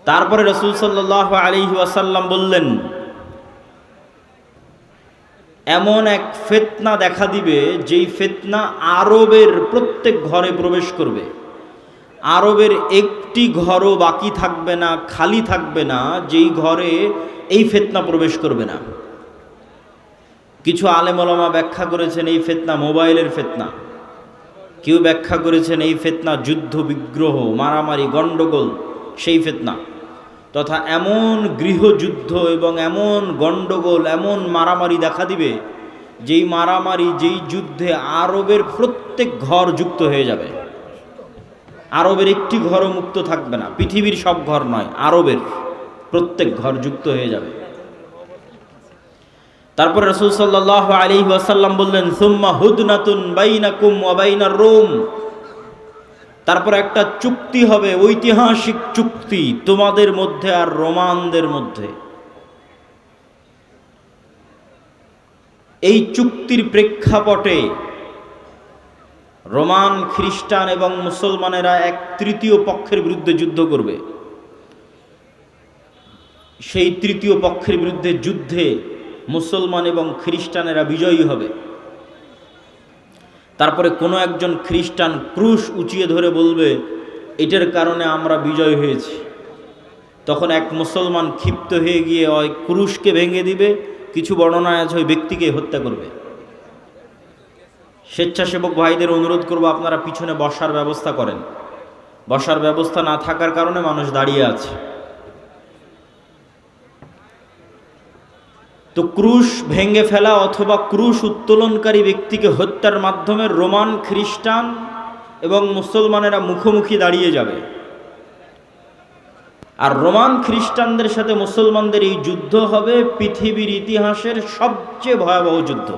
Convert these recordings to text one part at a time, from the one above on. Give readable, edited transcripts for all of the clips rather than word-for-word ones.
তারপরে রাসূল সাল্লাল্লাহু আলাইহি ওয়াসাল্লাম বললেন, এমন এক ফিতনা দেখা দিবে যেই ফিতনা আরবের প্রত্যেক ঘরে প্রবেশ করবে। আরবের একটি ঘরও বাকি থাকবে না, খালি থাকবে না, যেই ঘরে এই ফিতনা প্রবেশ করবে না। কিছু আলেম ওলামা ব্যাখ্যা করেছেন এই ফিতনা মোবাইলের ফিতনা, কেউ ব্যাখ্যা করেছেন এই ফিতনা যুদ্ধ বিগ্রহ মারামারি গণ্ডগোল সেই ফিতনা, তথা এমন গৃহযুদ্ধ এবং এমন গণ্ডগোল এমন মারামারি দেখা দিবে যেই মারামারি যেই যুদ্ধে আরবের প্রত্যেক ঘর যুক্ত হয়ে যাবে। আরবের একটি ঘরও মুক্ত থাকবে না, পৃথিবীর সব ঘর নয়, আরবের প্রত্যেক ঘর যুক্ত হয়ে যাবে। তারপর রাসূল সাল্লাল্লাহু আলাইহি ওয়াসাল্লাম বললেন, সুম্মা হুদনাতুন বাইনাকুম ওয়া বাইনার রোম, তারপর একটা চুক্তি হবে, ঐতিহাসিক চুক্তি তোমাদের মধ্যে আর রোমানদের মধ্যে। এই চুক্তির প্রেক্ষাপটে রোমান খ্রিস্টান এবং মুসলমানেরা এক তৃতীয় পক্ষের বিরুদ্ধে যুদ্ধ করবে। সেই তৃতীয় পক্ষের বিরুদ্ধে যুদ্ধে মুসলমান এবং খ্রিস্টানেরা বিজয়ী হবে। তারপরে কোনো একজন খ্রিস্টান ক্রুশ উঁচিয়ে ধরে বলবে, এটার কারণে আমরা বিজয় হয়েছি। তখন এক মুসলমান ক্ষিপ্ত হয়ে গিয়ে ওই ক্রুশকে ভেঙে দিবে, কিছু বর্ণনায় আছে ওই ব্যক্তিকে হত্যা করবে। স্বেচ্ছাসেবক ভাইদের অনুরোধ করব, আপনারা পিছনে বসার ব্যবস্থা করেন। বসার ব্যবস্থা না থাকার কারণে মানুষ দাঁড়িয়ে আছে। তো ক্রুশ ভেঙে ফেলা অথবা ক্রুশ উত্তোলনকারী ব্যক্তিকে হত্যার মাধ্যমে রোমান খ্রিস্টান এবং মুসলমানেরা মুখোমুখি দাঁড়িয়ে যাবে। আর রোমান খ্রিস্টানদের সাথে মুসলমানদের এই যুদ্ধ হবে পৃথিবীর ইতিহাসের সবচেয়ে ভয়াবহ যুদ্ধ।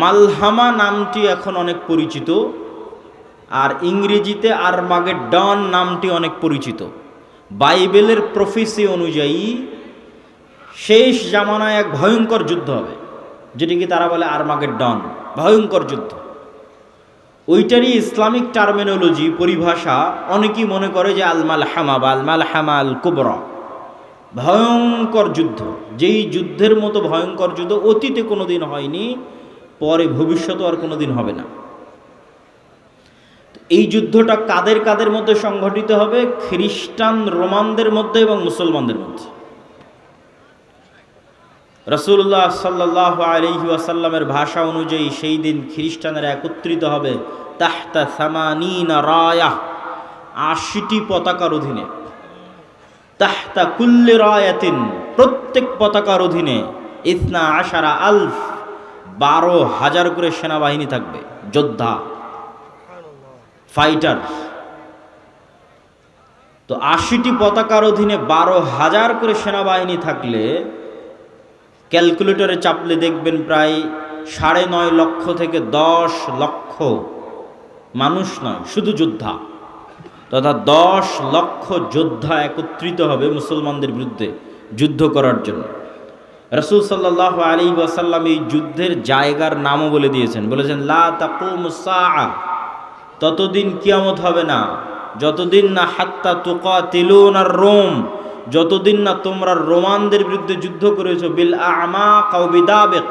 মালহামা নামটি এখন অনেক পরিচিত, আর ইংরেজিতে আরমাগেডন নামটি অনেক পরিচিত। বাইবেলের প্রফেসি অনুযায়ী শেষ জামানায় এক ভয়ঙ্কর যুদ্ধ হবে, যেটিকে তারা বলে আরমাগেডন, ভয়ঙ্কর যুদ্ধ। ওইটারই ইসলামিক টার্মিনোলজি পরিভাষা অনেকেই মনে করে যে আল মালহামা বা আল মালহামা আল কুবরা, ভয়ঙ্কর যুদ্ধ। যেই যুদ্ধের মতো ভয়ঙ্কর যুদ্ধ অতীতে কোনোদিন হয়নি, পরে ভবিষ্যতে আর কোনোদিন হবে না। এই যুদ্ধটা কাদের কাদের মধ্যে সংঘটিত হবে? খ্রিস্টান রোমানদের মধ্যে এবং মুসলমানদের মধ্যে। রাসূলুল্লাহ সাল্লাল্লাহু আলাইহি ওয়াসাল্লামের ভাষা অনুযায়ী সেই দিন খ্রিস্টানেরা একত্রিত হবে তাহতা সামানিনা রায়া, ৮০টি পতাকার অধীনে। তাহতা কুল্লি রায়াতিন, প্রত্যেক পতাকার অধীনে ইসনা আশারা আলফ, ১২,০০০ করে সেনাবাহিনী থাকবে, যোদ্ধা, ফাইটার। তো ৮০টি পতাকার অধীনে ১২,০০০ করে সেনাবাহিনী থাকলে ক্যালকুলেটরে চাপলে দেখবেন প্রায় ৯.৫ লক্ষ থেকে ১০ লক্ষ মানুষ নয়, শুধু যোদ্ধা, তথা ১০ লক্ষ যোদ্ধা একত্রিত হবে মুসলমানদের বিরুদ্ধে যুদ্ধ করার জন্য। রাসূল সাল্লাল্লাহু আলাইহি ওয়াসাল্লাম এই যুদ্ধের জায়গার নামও বলে দিয়েছেন, বলেছেন লা তাকুমুস সাআ, ততদিন কিয়ামত হবে না যতদিন না হাত্তা তুকাতিলুনার রোম, যতদিন না তোমরা রোমানদের বিরুদ্ধে যুদ্ধ করেছো বিল আমাক আও বিদাবেক,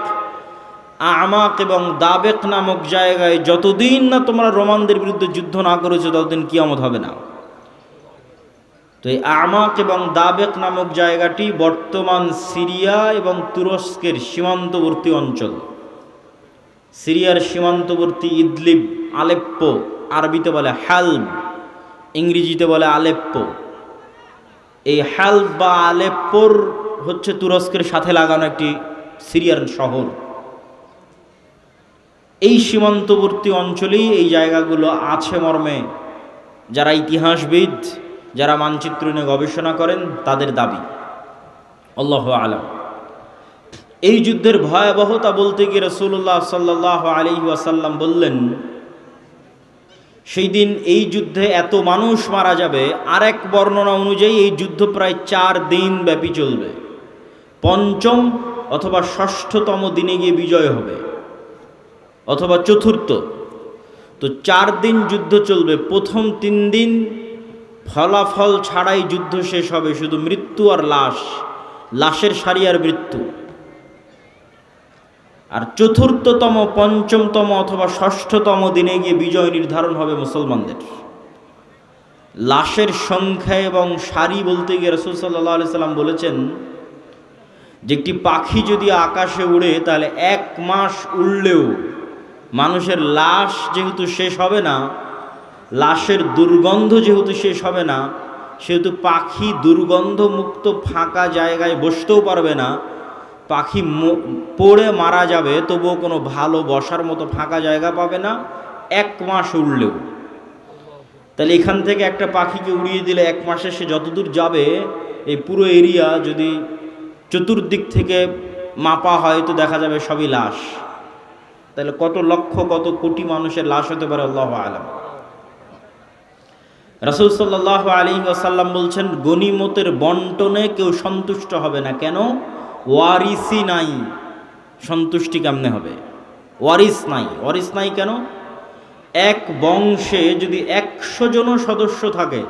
আমাক এবং দাবেক নামক জায়গায় যতদিন না তোমরা রোমানদের বিরুদ্ধে যুদ্ধ না করেছো ততদিন কিয়ামত হবে না। তো এই আমাক এবং দাবেক নামক জায়গাটি বর্তমান সিরিয়া এবং তুরস্কের সীমান্তবর্তী অঞ্চল। সিরিয়ার সীমান্তবর্তী ইদলিব, আলেপ্পো, আরবিতে বলে হালব, ইংরেজিতে বলে আলেপ্পো। এই হালব বা আলেপ্পোর হচ্ছে তুরস্কের সাথে লাগানো একটি সিরিয়ার শহর। এই সীমান্তবর্তী অঞ্চলেই এই জায়গাগুলো আছে মর্মে যারা ইতিহাসবিদ, যারা মানচিত্র নিয়ে গবেষণা করেন তাদের দাবি। আল্লাহু আলাম। এই যুদ্ধের ভয়াবহতা বলতে গিয়ে রাসূলুল্লাহ সাল্লাল্লাহু আলাইহি ওয়াসাল্লাম বললেন, সেই দিন এই যুদ্ধে এত মানুষ মারা যাবে। আর এক বর্ণনা অনুযায়ী এই যুদ্ধ প্রায় ৪ দিন ব্যাপী চলবে, পঞ্চম অথবা ষষ্ঠতম দিনে গিয়ে বিজয় হবে, অথবা চতুর্থ। তো ৪ দিন যুদ্ধ চলবে। প্রথম ৩ দিন ফলাফল ছাড়াই যুদ্ধ শেষ হবে, শুধু মৃত্যু আর লাশ, লাশের সারি আর মৃত্যু। আর চতুর্থতম, পঞ্চমতম অথবা ষষ্ঠতম দিনে গিয়ে বিজয় নির্ধারণ হবে মুসলমানদের। লাশের সংখ্যা এবং সারি বলতে গিয়ে রাসূল সাল্লাল্লাহু আলাইহি সাল্লাম বলেছেন যে একটি পাখি যদি আকাশে উড়ে তাহলে 1 মাস উড়লেও মানুষের লাশ যেহেতু শেষ হবে না, লাশের দুর্গন্ধ যেহেতু শেষ হবে না, সেহেতু পাখি দুর্গন্ধ মুক্ত ফাঁকা জায়গায় বসতেও পারবে না। পাখি পড়ে মারা যাবে, তবুও কোনো ভালো বসার মতো ফাঁকা জায়গা পাবে না 1 মাস উড়লেও। তাহলে এখান থেকে একটা পাখিকে উড়িয়ে দিলে 1 মাসে সে যতদূর যাবে, এই পুরো এরিয়া যদি চতুর্দিক থেকে মাপা হয় তো দেখা যাবে সবই লাশ। তাহলে কত লক্ষ কত কোটি মানুষের লাশ হতে পারে আল্লাহু আ'লাম। রাসূল সাল্লাল্লাহু আলাইহি ওয়াসাল্লাম বলছেন, গনিমতের বন্টনে কেউ সন্তুষ্ট হবে না। কেন? ওয়ারিসই নাই। সন্তুষ্টি কেমনে হবে? ওয়ারিস নাই। ওয়ারিস নাই কেন? এক বংশে যদি 100 জন সদস্য থাকে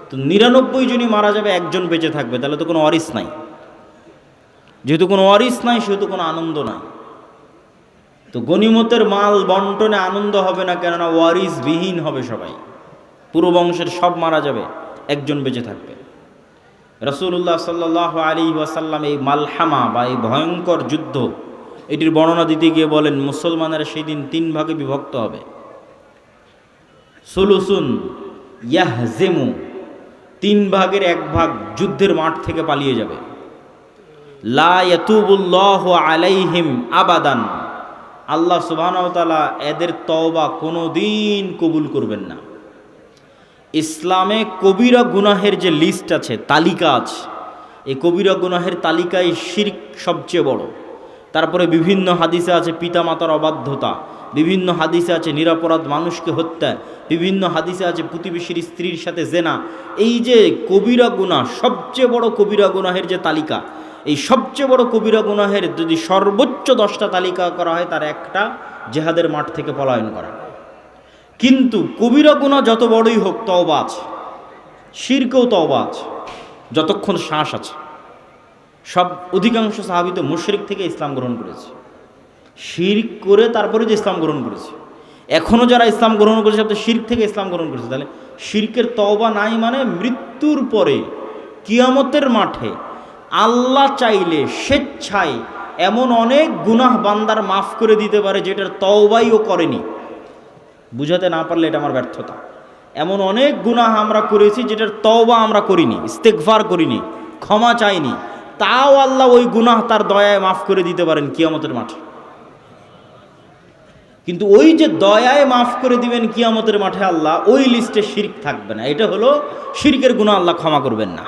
তো 99 জনই মারা যাবে, একজন বেঁচে থাকবে, তাহলে তো কোনো ওয়ারিস নাই। যেহেতু কোনো ওয়ারিস নাই, সেহেতু কোনো আনন্দ নাই। তো গনিমতের মাল বন্টনে আনন্দ হবে না, কেননা ওয়ারিস বিহীন হবে সবাই। পুরো বংশের সব মারা যাবে, একজন বেঁচে থাকবে। রাসূলুল্লাহ সাল্লাল্লাহু আলাইহি ওয়াসাল্লাম এই মালহামা বা এই ভয়ঙ্কর যুদ্ধ, এটির বর্ণনা দিতে গিয়ে বলেন, মুসলমানেরা সেই দিন 3 ভাগে বিভক্ত হবে। সুলুসুন ইয়াহজিমু, 3 ভাগের 1 ভাগ যুদ্ধের মাঠ থেকে পালিয়ে যাবে। লা ইয়াতুবুল্লাহু আলাইহিম আবাদান, আল্লাহ সুবহানাহু ওয়া তাআলা এদের তওবা কোনোদিন কবুল করবেন না। ইসলামে কবিরা গুনাহের যে লিস্ট আছে, তালিকা আছে, এই কবিরা গুনাহের তালিকায় শিরক সবচেয়ে বড়। তারপরে বিভিন্ন হাদিসে আছে পিতামাতার অবাধ্যতা, বিভিন্ন হাদিসে আছে নিরপরাধ মানুষকে হত্যা, বিভিন্ন হাদিসে আছে প্রতিবেশীর স্ত্রীর সাথে জেনা। এই যে কবিরা গুনাহ, সবচেয়ে বড় কবিরা গুনাহের যে তালিকা, এই সবচেয়ে বড় কবিরা গুনাহের যদি সর্বোচ্চ 10টা তালিকা করা হয়, তার একটা জিহাদের মাঠ থেকে পলায়ন করা। কিন্তু কবিরা গুনাহ যত বড়ই হোক, তওবা আছে, শিরকেও তওবা আছে, যতক্ষণ শ্বাস আছে। সব অধিকাংশ সাহাবী তো মুশরিক থেকে ইসলাম গ্রহণ করেছে, শিরক করে তারপরে যে ইসলাম গ্রহণ করেছে। এখনও যারা ইসলাম গ্রহণ করেছে সব তো শিরক থেকে ইসলাম গ্রহণ করেছে। তাহলে শিরকের তওবা নাই মানে মৃত্যুর পরে কিয়ামতের মাঠে আল্লাহ চাইলে স্বেচ্ছায় এমন অনেক গুনাহ বান্দার মাফ করে দিতে পারে যেটার তওবাই ও করেনি। বুঝাতে না পারলে এটা আমার ব্যর্থতা। এমন অনেক গুনাহ আমরা করেছি যেটার তওবা আমরা করিনি, ইস্তেগফার করিনি, ক্ষমা চাইনি, তাও আল্লাহ ওই গুনাহ তার দয়ায় মাফ করে দিতে পারেন কিয়ামতের মাঠে। কিন্তু ওই যে দয়ায় মাফ করে দিবেন কিয়ামতের মাঠে আল্লাহ, ওই লিস্টে শিরক থাকবে না। এটা হলো শিরকের গুনাহ আল্লাহ ক্ষমা করবেন না।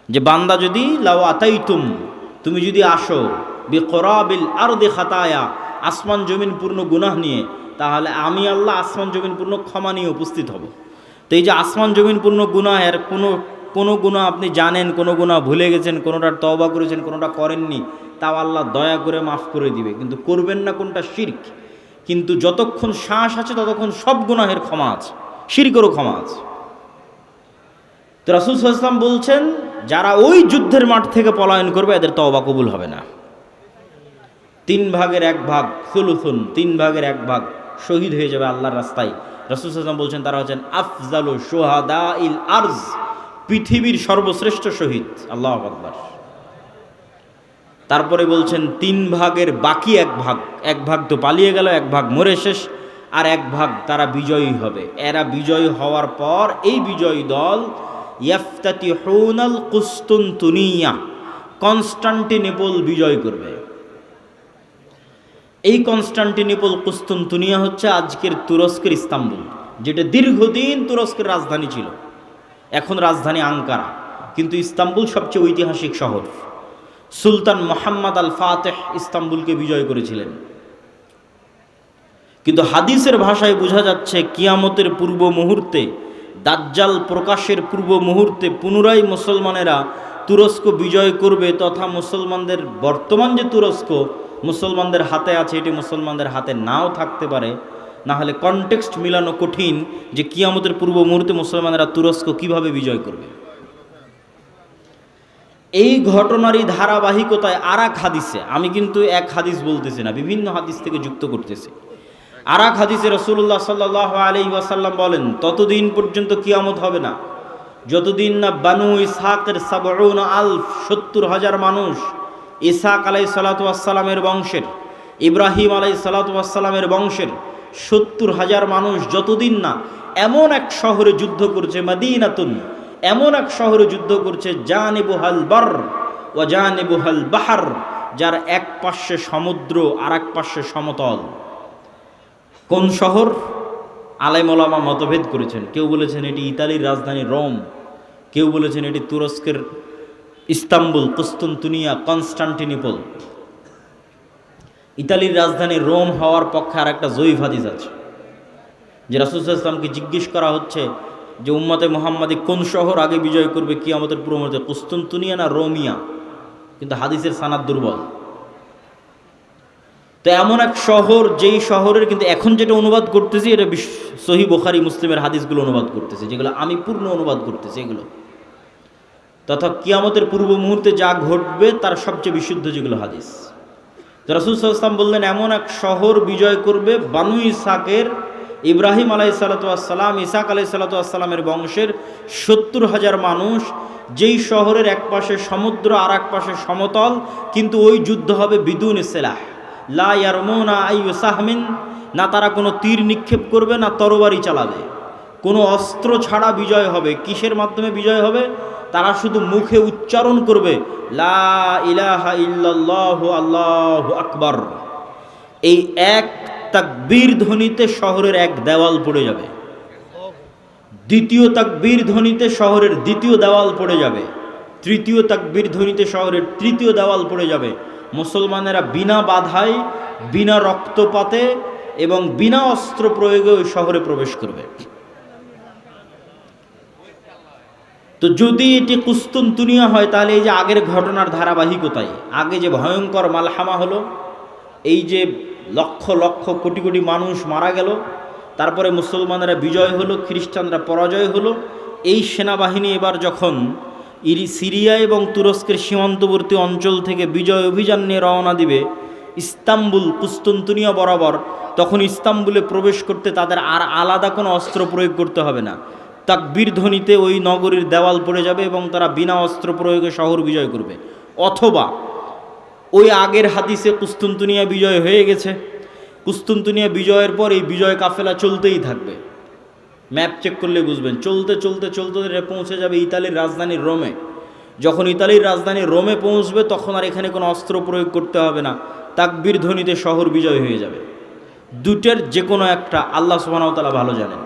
যে বান্দা যদি লাউ আতাইতুম, তুমি যদি আসো বিকরাবিল আরদি খাতায়া, আসমান জমিন পূর্ণ গুনাহ নিয়ে, তাহলে আমি আল্লাহ আসমান জমিন পূর্ণ ক্ষমা নিয়ে উপস্থিত হব। তো এই যে আসমান জমিন পূর্ণ গুনাহের কোনো গুনাহ আপনি জানেন, কোনো গুনাহ ভুলে গেছেন, কোনোটার তওবা করেছেন, কোনোটা করেননি, তাও আল্লাহ দয়া করে মাফ করে দিবে। কিন্তু করবেন না কোনটা? শিরক। কিন্তু যতক্ষণ শ্বাস আছে ততক্ষণ সব গুনাহের ক্ষমা আছে, শিরকেরও ক্ষমা আছে। তো রাসূল সাল্লাল্লাহু আলাইহি ওয়াসাল্লাম বলছেন, যারা ওই যুদ্ধের মাঠ থেকে পলায়ন করবে এদের তওবা কবুল হবে না। 3 ভাগের 1 ভাগ, সুলুসুন, 3 ভাগের 1 ভাগ শহীদ হয়ে যাবে আল্লাহর রাস্তায়। রাসূল সাল্লাল্লাহু আলাইহি ওয়াসাল্লাম বলছেন তারা হচ্ছেন আফজালু শুহাদাইল আরজ, পৃথিবীর সর্বশ্রেষ্ঠ শহীদ। আল্লাহু আকবার। তারপরে বলছেন 3 ভাগের বাকি 1 ভাগ, 1 ভাগ তো পালিয়ে গেল, 1 ভাগ মরে শেষ, আর 1 ভাগ তারা বিজয়ী হবে। এরা বিজয়ী হওয়ার পর এই বিজয়ী দল ইয়াফতাতিহুনাল কুসতুনতুনিয়া, কনস্টান্টিনোপল বিজয় করবে। এই কনস্টান্টিনোপল, কুসতুনতুনিয়া হচ্ছে আজকের তুরস্কের ইস্তাম্বুল, যেটা দীর্ঘদিন তুরস্কের রাজধানী ছিল। এখন রাজধানী আঙ্কারা, কিন্তু ইস্তাম্বুল সবচেয়ে ঐতিহাসিক শহর। সুলতান মুহাম্মদ আল ফাতেহ ইস্তাম্বুলকে বিজয় করেছিলেন। কিন্তু হাদিসের ভাষায় বোঝা যাচ্ছে কিয়ামতের পূর্ব মুহূর্তে, দাজ্জাল প্রকাশের পূর্ব মুহূর্তে পুনরায় মুসলমানেরা তুরস্ক বিজয় করবে, তথা মুসলমানদের বর্তমান যে তুরস্ক মুসলমানদের হাতে আছে, এটি মুসলমানদের হাতে নাও থাকতে পারে, না হলে কনটেক্সট মিলানো কঠিন যে কিয়ামতের পূর্ব মুহূর্তে মুসলমানেরা তুরস্ক কিভাবে বিজয় করবে। এই ঘটনারই ধারাবাহিকতায় আর এক হাদিসে, আমি কিন্তু এক হাদিস বলতেছি না, বিভিন্ন হাদিস থেকে যুক্ত করতেছি। আর এক হাদিসে রাসূলুল্লাহ সাল্লাল্লাহু আলাইহি ওয়াসাল্লাম বলেন, ততদিন পর্যন্ত কিয়ামত হবে না যতদিন না বানু ইসহাকের 70,000 মানুষ, ইসহাক আলাইহিস সালাতু ওয়াস সালামের বংশের, ইব্রাহিম আলাইহিস সালাতু ওয়াস সালামের বংশের 70,000 মানুষ যতদিন না এমন এক শহরে যুদ্ধ করছে, মদিনাতুন, এমন এক শহরে যুদ্ধ করছে, জানিবুহাল বার ওয়া জানিবুহাল বাহর, যার এক পাশে সমুদ্র আর এক পাশে সমতল। কোন শহর? আলেম ওলামা মতভেদ করেছেন। কেউ বলেছেন এটি ইতালির রাজধানী রোম, কেউ বলেছেন এটি তুরস্কের ইস্তাম্বুল, কুস্তুনতুনিয়া, কনস্টান্টিনোপল। ইতালির রাজধানী রোম হওয়ার পক্ষে আর একটা জয়ীফ হাদিস আছে, যে রাসূল সাল্লাল্লাহু আলাইহি ওয়াসাল্লামকে জিজ্ঞেস করা হচ্ছে যে উম্মতে মুহাম্মাদি কোন শহর আগে বিজয় করবে কিয়ামতের পূর্ব মুহূর্তে, কুস্তুনতুনিয়া না রোমিয়া, কিন্তু হাদিসের সানাদ দুর্বল। তো এমন এক শহর, যেই শহরের কিন্তু এখন যেটা অনুবাদ করতেছি এটা সহিহ বুখারী মুসলিমের হাদিসগুলো অনুবাদ করতেছি, যেগুলো আমি পূর্ণ অনুবাদ করতেছি এগুলো, তথা কিয়ামতের পূর্ব মুহূর্তে যা ঘটবে তার সবচেয়ে বিশুদ্ধ যেগুলো হাদিস। তো রাসূল সাল্লাল্লাহু আলাইহি ওয়াসাল্লাম বললেন এমন এক শহর বিজয় করবে বানু ইসহাকের, ইব্রাহিম আলাইহিস সালাতু ওয়াস সালাম, ইসহাক আলাইহিস সালাতু ওয়াস সালামের বংশের 70,000 মানুষ, যেই শহরের এক পাশে সমুদ্র আর এক পাশে সমতল, কিন্তু ওই যুদ্ধ হবে বিদুন সিলাহ, লা ইয়ারমুনা আইয়ু সাহমিন, না তারা কোনো তীর নিক্ষেপ করবে না তরবারি চালাবে, কোনো অস্ত্র ছাড়া বিজয় হবে। কিসের মাধ্যমে বিজয় হবে? তারা শুধু মুখে উচ্চারণ করবে লা ইলাহা ইল্লাল্লাহু আল্লাহু আকবার। এই এক তাকবীর ধ্বনিতে শহরের এক দেওয়াল পড়ে যাবে, দ্বিতীয় তাকবীর ধ্বনিতে শহরের দ্বিতীয় দেওয়াল পড়ে যাবে, তৃতীয় তাকবীর ধ্বনিতে শহরের তৃতীয় দেওয়াল পড়ে যাবে। মুসলমানেরা বিনা বাধায়, বিনা রক্তপাতে এবং বিনা অস্ত্র প্রয়োগে ওই শহরে প্রবেশ করবে। তো যদি এটি কুস্তুনতুনিয়া হয় তাহলে এই যে আগের ঘটনার ধারাবাহিকতায়, আগে যে ভয়ঙ্কর মালহামা হলো, এই যে লক্ষ লক্ষ কোটি কোটি মানুষ মারা গেল, তারপরে মুসলমানেরা বিজয় হলো, খ্রিস্টানরা পরাজয় হলো, এই সেনাবাহিনী এবার যখন সিরিয়া এবং তুরস্কের সীমান্তবর্তী অঞ্চল থেকে বিজয় অভিযান নিয়ে রওনা দিবে ইস্তাম্বুল, কুস্তুনতুনিয়া বরাবর, তখন ইস্তাম্বুলে প্রবেশ করতে তাদের আর আলাদা কোনো অস্ত্র প্রয়োগ করতে হবে না। তাকবীর ধ্বনিতে ওই নগরীর দেওয়াল পড়ে যাবে এবং তারা বিনা অস্ত্র প্রয়োগে শহর বিজয় করবে। অথবা ওই আগের হাদিসে কুস্তুনতুনিয়া বিজয় হয়ে গেছে, কুস্তুনতুনিয়া বিজয়ের পর এই বিজয় কাফেলা চলতেই থাকবে, ম্যাপ চেক করলে বুঝবেন, চলতে চলতে চলতে পৌঁছে যাবে ইতালির রাজধানী রোমে। যখন ইতালির রাজধানী রোমে পৌঁছবে তখন আর এখানে কোনো অস্ত্র প্রয়োগ করতে হবে না, তাকবীর ধ্বনিতে শহর বিজয় হয়ে যাবে। দুটের যে কোনো একটা আল্লাহ সুবহানাহু ওয়া তাআলা ভালো জানেন।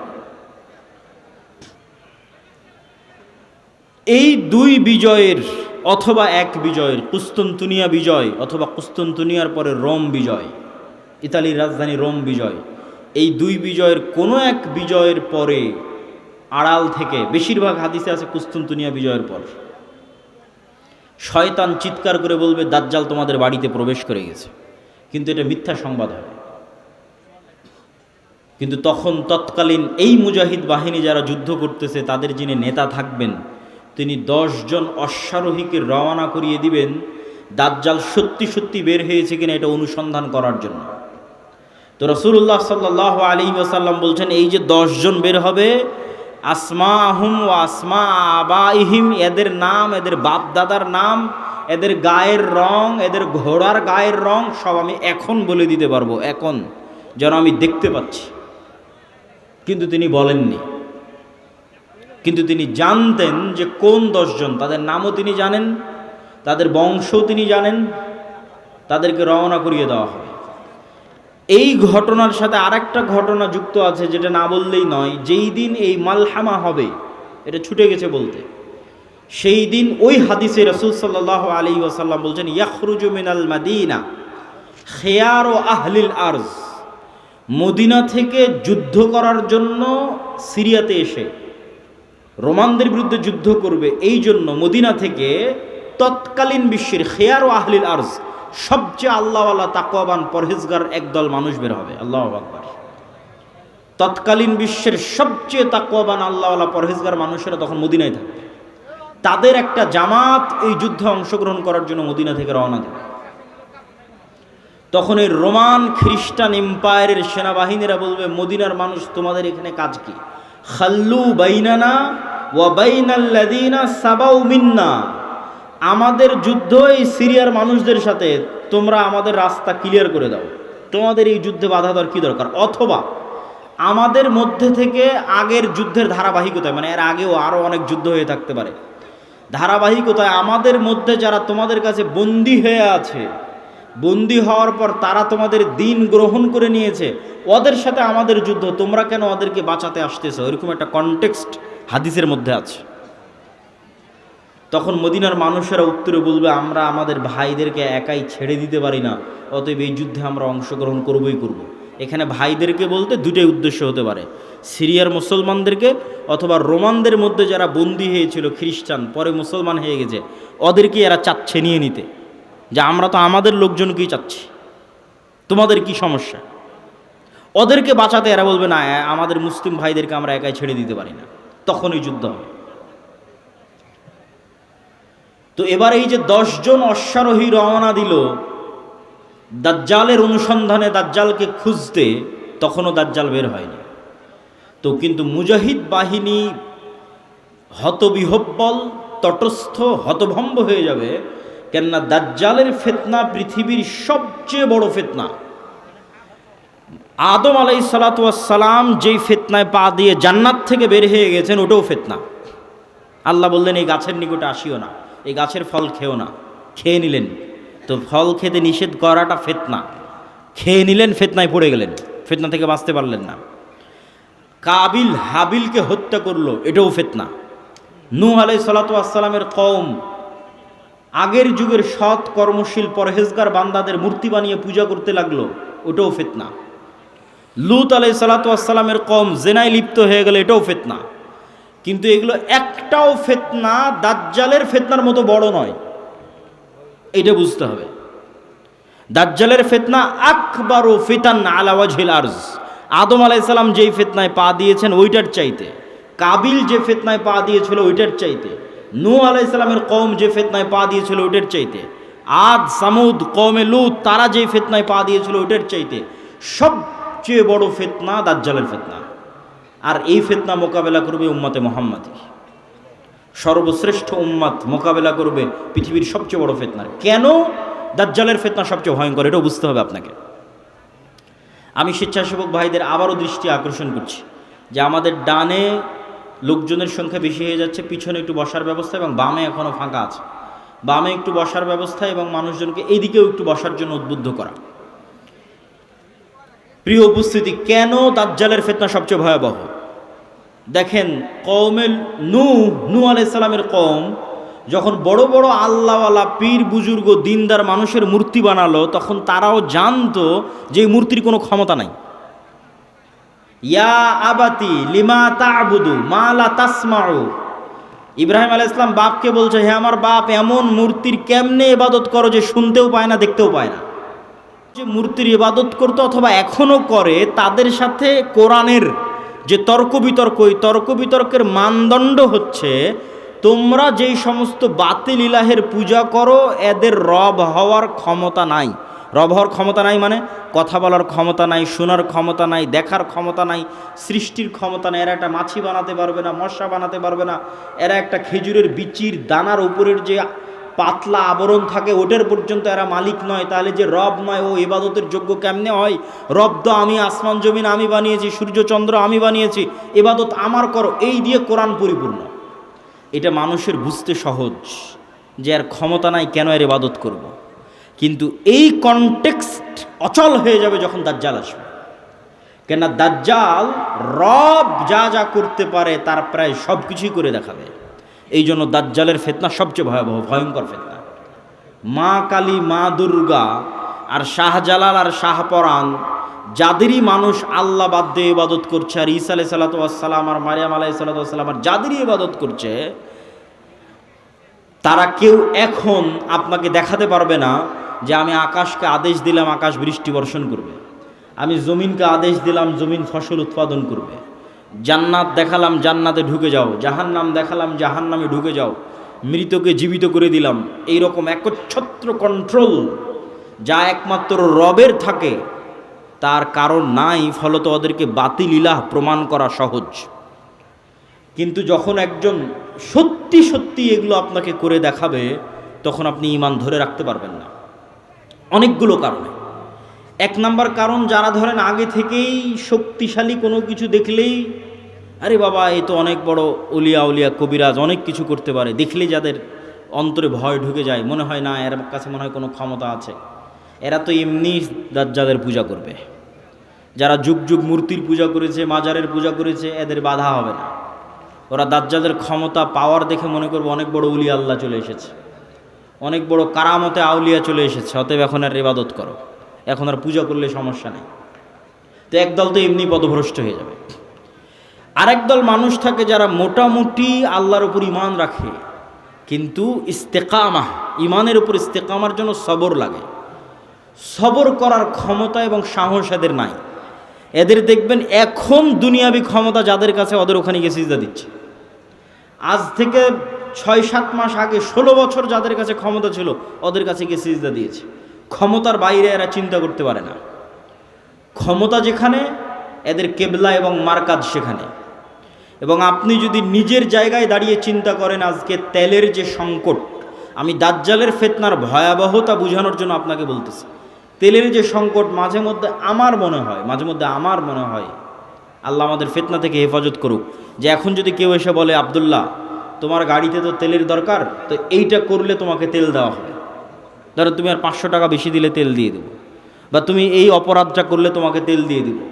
এই দুই বিজয়ের অথবা এক বিজয়ের, কুস্তুনতুনিয়া বিজয় অথবা কুস্তুনতুনিয়ার পরে রোম বিজয়, ইতালির রাজধানী রোম বিজয়, এই দুই বিজয়ের কোনো এক বিজয়ের পরে আড়াল থেকে, বেশিরভাগ হাদিসে আছে কুস্তুনতুনিয়া বিজয়ের পর, শয়তান চিৎকার করে বলবে দাজ্জাল তোমাদের বাড়িতে প্রবেশ করে গেছে, কিন্তু এটা মিথ্যা সংবাদ হবে। কিন্তু তখন তৎকালীন এই মুজাহিদ বাহিনী যারা যুদ্ধ করতেছে তাদের যিনি নেতা থাকবেন তিনি 10 জন অশ্বারোহীকে রওনা করিয়ে দিবেন দাজ্জাল সত্যি সত্যি বের হয়েছে কিনা এটা অনুসন্ধান করার জন্য। তো রাসূলুল্লাহ সাল্লাল্লাহু আলাইহি ওয়াসাল্লাম বলছেন এই যে 10 জন বের হবে, আসমাহুম ওয়া আসমা আবাইহিম, এদের নাম, এদের বাপ দাদার নাম, এদের গায়ের রং, এদের ঘোড়ার গায়ের রং সব আমি এখন বলে দিতে পারবো, এখন যেন আমি দেখতে পাচ্ছি। কিন্তু তিনি বলেননি, কিন্তু তিনি জানতেন যে কোন 10 জন, তাদের নামও তিনি জানেন, তাদের বংশও তিনি জানেন, তাদেরকে রওনা করিয়ে দেওয়া হবে। এই ঘটনার সাথে আরেকটা ঘটনা যুক্ত আছে যেটা না বললেই নয়। যেই দিন এই মালহামা হবে, এটা ছুটে গেছে বলতে, সেই দিন ওই হাদিসে রাসূল সাল্লাল্লাহু আলাইহি ওয়াসাল্লাম বলছেন ইয়াখরুজু মিনাল মাদিনা খিয়ারু আহলিল আরজ, মদিনা থেকে যুদ্ধ করার জন্য সিরিয়াতে এসে রোমানদের বিরুদ্ধে যুদ্ধ করবে, এই জন্য মদিনা থেকে তৎকালীন বিশ্বের খিয়ারু আহলিল আরজ, সবচেয়ে আল্লাহওয়ালা তাকওয়াবান পরহেজগার একদল মানুষ বের হবে। আল্লাহু আকবার। তৎকালীন বিশ্বের সবচেয়ে তাকওয়াবান আল্লাহওয়ালা পরহেজগার মানুষেরা তখন মদিনায় থাকে। তাদের একটা জামাত এই যুদ্ধে অংশগ্রহণ করার জন্য মদিনা থেকে রওনা দেয়। তখন এই রোমান খ্রিস্টান এম্পায়ারের সেনাবাহিনীরা বলবে, মদিনার মানুষ তোমাদের এখানে কাজ কি? খাল্লু বাইনানা ওয়া বাইনাল্লাযিনা সাবাউ মিন্না, আমাদের যুদ্ধ এই সিরিয়ার মানুষদের সাথে, তোমরা আমাদের রাস্তা ক্লিয়ার করে দাও, তোমাদের এই যুদ্ধে বাধা দেওয়ার কি দরকার? অথবা আমাদের মধ্যে থেকে আগের যুদ্ধের ধারাবাহিকতায়, মানে এর আগেও আরও অনেক যুদ্ধ হয়ে থাকতে পারে, ধারাবাহিকতায় আমাদের মধ্যে যারা তোমাদের কাছে বন্দী হয়ে আছে, বন্দী হওয়ার পর তারা তোমাদের দিন গ্রহণ করে নিয়েছে, ওদের সাথে আমাদের যুদ্ধ, তোমরা কেন ওদেরকে বাঁচাতে আসতেছো? এরকম একটা কনটেক্সট হাদিসের মধ্যে আছে। তখন মদিনার মানুষেরা উত্তরে বলবে, আমরা আমাদের ভাইদেরকে একাই ছেড়ে দিতে পারি না, অতএব এই যুদ্ধে আমরা অংশগ্রহণ করবই করব। এখানে ভাইদেরকে বলতে দুটোই উদ্দেশ্য হতে পারে, সিরিয়ার মুসলমানদেরকে অথবা রোমানদের মধ্যে যারা বন্দী হয়েছিল খ্রিস্টান, পরে মুসলমান হয়ে গেছে, ওদেরকে এরা চাচ্ছে নিয়ে নিতে, যে আমরা তো আমাদের লোকজনকেই চাচ্ছি, তোমাদের কি সমস্যা? ওদেরকে বাঁচাতে এরা বলবে, না আমাদের মুসলিম ভাইদেরকে আমরা একাই ছেড়ে দিতে পারি না, তখনই যুদ্ধ হবে। তো এবার এই যে 10 জন অশ্বারোহী রওনা দিল দাজ্জালের অনুসন্ধানে, দাজ্জালকে খুঁজতে, তখনও দাজ্জাল বের হয়নি। তো কিন্তু মুজাহিদ বাহিনী হতবিহব্বল, তটস্থ, হতভম্ব হয়ে যাবে। কেননা দাজ্জালের ফিতনা পৃথিবীর সবচেয়ে বড় ফিতনা। আদম আলাইহিসসালাতু ওয়াসসালাম যেই ফিতনায় পা দিয়ে জান্নাত থেকে বের হয়ে গেছেন, ওটাও ফিতনা। আল্লাহ বললেন, এই গাছের নিকটে আসিও না, এই গাছের ফল খেও না। খেয়ে নিলেন, তো ফল খেতে নিষেধ করাটা ফিতনা। খেয়ে নিলেন, ফিতনায় পড়ে গেলেন, ফিতনা থেকে বাঁচতে পারলেন না। কাবিল হাবিলকে হত্যা করলো, এটাও ফিতনা। নূহ আলাইহিসসালাতু ওয়াসসালামের কওম আগের যুগের সৎ কর্মশীল পরহেজগার বান্দাদের মূর্তি বানিয়ে পূজা করতে লাগলো, ওটাও ফিতনা। লূত আলাইহিসসালাতু ওয়াসসালামের কওম জেনায় লিপ্ত হয়ে গেল, এটাও ফিতনা। কিন্তু এগুলো একটাও ফিতনা দাজ্জালের ফিতনার মতো বড় নয়, এটা বুঝতে হবে। দাজ্জালের ফিতনা আকবারু ফিতান আলা ওয়াজহিল আরজ। আদম আলাইহিস সালাম যেই ফিতনায় পা দিয়েছেন ওইটার চাইতে, কাবিল যে ফিতনায় পা দিয়েছিল ওইটার চাইতে, নূহ আলাইহিস সালামের কওম যে ফিতনায় পা দিয়েছিল ওইটার চাইতে, আদ সামুদ কওমে লূত তারা যেই ফিতনায় পা দিয়েছিল ওইটার চাইতে সবচেয়ে বড় ফিতনা দাজ্জালের ফিতনা। আর এই ফিতনা মোকাবেলা করবে উম্মতে মুহাম্মাদি, সর্বশ্রেষ্ঠ উম্মত মোকাবেলা করবে পৃথিবীর সবচেয়ে বড় ফিতনার। কেন দাজ্জালের ফিতনা সবচেয়ে ভয়ঙ্কর, এটাও বুঝতে হবে আপনাকে। আমি স্বেচ্ছাসেবক ভাইদের আবারও দৃষ্টি আকর্ষণ করছি যে আমাদের ডানে লোকজনের সংখ্যা বেশি হয়ে যাচ্ছে, পিছনে একটু বসার ব্যবস্থা এবং বামে এখনও ফাঁকা আছে। বামে একটু বসার ব্যবস্থা এবং মানুষজনকে এইদিকেও একটু বসার জন্য উদ্বুদ্ধ করা। প্রিয় উপস্থিতি, কেন দাজ্জালের ফিতনা সবচেয়ে ভয়াবহ? দেখেন, কওমে নূহ আলাইহিস সালামের কওম যখন বড় বড় আল্লাহওয়ালা পীর বুজুর্গ দিনদার মানুষের মূর্তি বানালো, তখন তারাও জানতো যে এই মূর্তির কোনো ক্ষমতা নাই। ইয়া আবাতি লিমা তা'বুদু মা লা তাসমাউ। ইব্রাহিম আলাইহিস সালাম বাপকে বলছে, হে আমার বাপ, এমন মূর্তির কেমনে ইবাদত করো যে শুনতেও পায় না, দেখতেও পায় না। যে মূর্তির ইবাদত করতো অথবা এখনো করে, তাদের সাথে কোরআনের যে তর্ক বিতর্ক, ওই তর্ক বিতর্কের মানদণ্ড হচ্ছে তোমরা যেই সমস্ত বাতিল ইলাহের পূজা করো এদের রব হওয়ার ক্ষমতা নাই। রব হওয়ার ক্ষমতা নাই মানে কথা বলার ক্ষমতা নাই, শোনার ক্ষমতা নাই, দেখার ক্ষমতা নাই, সৃষ্টির ক্ষমতা নাই। এরা একটা মাছি বানাতে পারবে না, মশা বানাতে পারবে না। এরা একটা খেজুরের বিচির দানার উপরের যে পাতলা আবরণ থাকে ওটার পর্যন্ত এরা মালিক নয়। তাহলে যে রব নয়, ও ইবাদতের যোগ্য কেমনে হয়? রব তো আমি, আসমান জমিন আমি বানিয়েছি, সূর্য চন্দ্র আমি বানিয়েছি, ইবাদত আমার করো, এই দিয়ে কোরআন পরিপূর্ণ। এটা মানুষের বুঝতে সহজ যে এর ক্ষমতা নাই, কেন এর ইবাদত করব। কিন্তু এই কনটেক্সট অচল হয়ে যাবে যখন দাজ্জাল আসবে। কেননা দাজ্জাল রব যা যা করতে পারে তার প্রায় সব কিছুই করে দেখাবে। এই জন্য দাজ্জালের ফিতনা সবচেয়ে ভয়াবহ, ভয়ঙ্কর ফিতনা। মা কালী, মা দুর্গা আর শাহজালাল আর শাহপরাণ, যাদেরই মানুষ আল্লাহ বাদ দিয়ে ইবাদত করছে, আর ঈসা আলাইহিস সালাতু ওয়াস সালাম আর মারিয়াম আলাইহিস সালাতু ওয়াস সালাম আর যাদেরই ইবাদত করছে, তারা কেউ এখন আপনাকে দেখাতে পারবে না যে আমি আকাশকে আদেশ দিলাম আকাশ বৃষ্টি বর্ষণ করবে। আমি জমিনকে আদেশ দিলাম জমিন ফসল উৎপাদন করবে, জান্নাত দেখালাম জান্নাতে ঢুকে যাও, জাহান্নাম দেখালাম জাহান্নামে ঢুকে যাও, মৃতকে জীবিত করে দিলাম। এইরকম একচ্ছত্র কন্ট্রোল যা একমাত্র রবের থাকে তার কারণ নাই, ফলত ওদেরকে বাতিল ইলাহ প্রমাণ করা সহজ। কিন্তু যখন একজন সত্যি সত্যি এগুলো আপনাকে করে দেখাবে তখন আপনি ঈমান ধরে রাখতে পারবেন না, অনেকগুলো কারণে। এক নাম্বার কারণ, যারা ধরেন আগে থেকেই শক্তিশালী কোনো কিছু দেখলেই আরে বাবা এ তো অনেক বড় অলিয়া উলিয়া কবিরাজ, অনেক কিছু করতে পারে, দেখলেই যাদের অন্তরে ভয় ঢুকে যায়, মনে হয় না এর কাছে মনে হয় কোনো ক্ষমতা আছে, এরা তো এমনি দাজ্জালের পূজা করবে। যারা যুগ যুগ মূর্তির পূজা করেছে, মাজারের পূজা করেছে, এদের বাধা হবে না। ওরা দাজ্জালের ক্ষমতা পাওয়ার দেখে মনে করবে অনেক বড় উলিয়া আল্লাহ চলে এসেছে, অনেক বড় কারামতে আউলিয়া চলে এসেছে, অতএব এখন আর ইবাদত করো, এখন আর পূজা করলে সমস্যা নেই। তো একদল তো এমনি পথভ্রষ্ট হয়ে যাবে। আরেক দল মানুষ থাকে যারা মোটামুটি আল্লাহর উপর ঈমান রাখে, কিন্তু ইস্তেকামা, ঈমানের উপর ইস্তেকামার জন্য সবর লাগে। সবর করার ক্ষমতা এবং সাহস এদের নাই। এদের দেখবেন এখন দুনিয়াবি ক্ষমতা যাদের কাছে, ওদের ওখানে গিয়ে সিজদা দিচ্ছে। আজ থেকে 6-7 মাস আগে 16 বছর যাদের কাছে ক্ষমতা ছিল ওদের কাছে গিয়ে সিজদা দিয়েছে। ক্ষমতার বাইরে এরা চিন্তা করতে পারে না। ক্ষমতা যেখানে, এদের কেবলা এবং মারকাজ সেখানে। এবং আপনি যদি নিজের জায়গায় দাঁড়িয়ে চিন্তা করেন, আজকে তেলের যে সংকট, আমি দাজ্জালের ফিতনার ভয়াবহতা বোঝানোর জন্য আপনাকে বলতেছি, তেলের যে সংকট, মাঝে মধ্যে আমার মনে হয় আল্লাহ আমাদের ফিতনা থেকে হেফাজত করুক, যে এখন যদি কেউ এসে বলে আব্দুল্লাহ তোমার গাড়িতে তো তেলের দরকার, তো এইটা করলে তোমাকে তেল দেওয়া হবে, ধরো তুমি আর 500 টাকা বেশি দিলে তেল দিয়ে দেবো, বা তুমি এই অপরাধটা করলে তোমাকে তেল দিয়ে দেবো।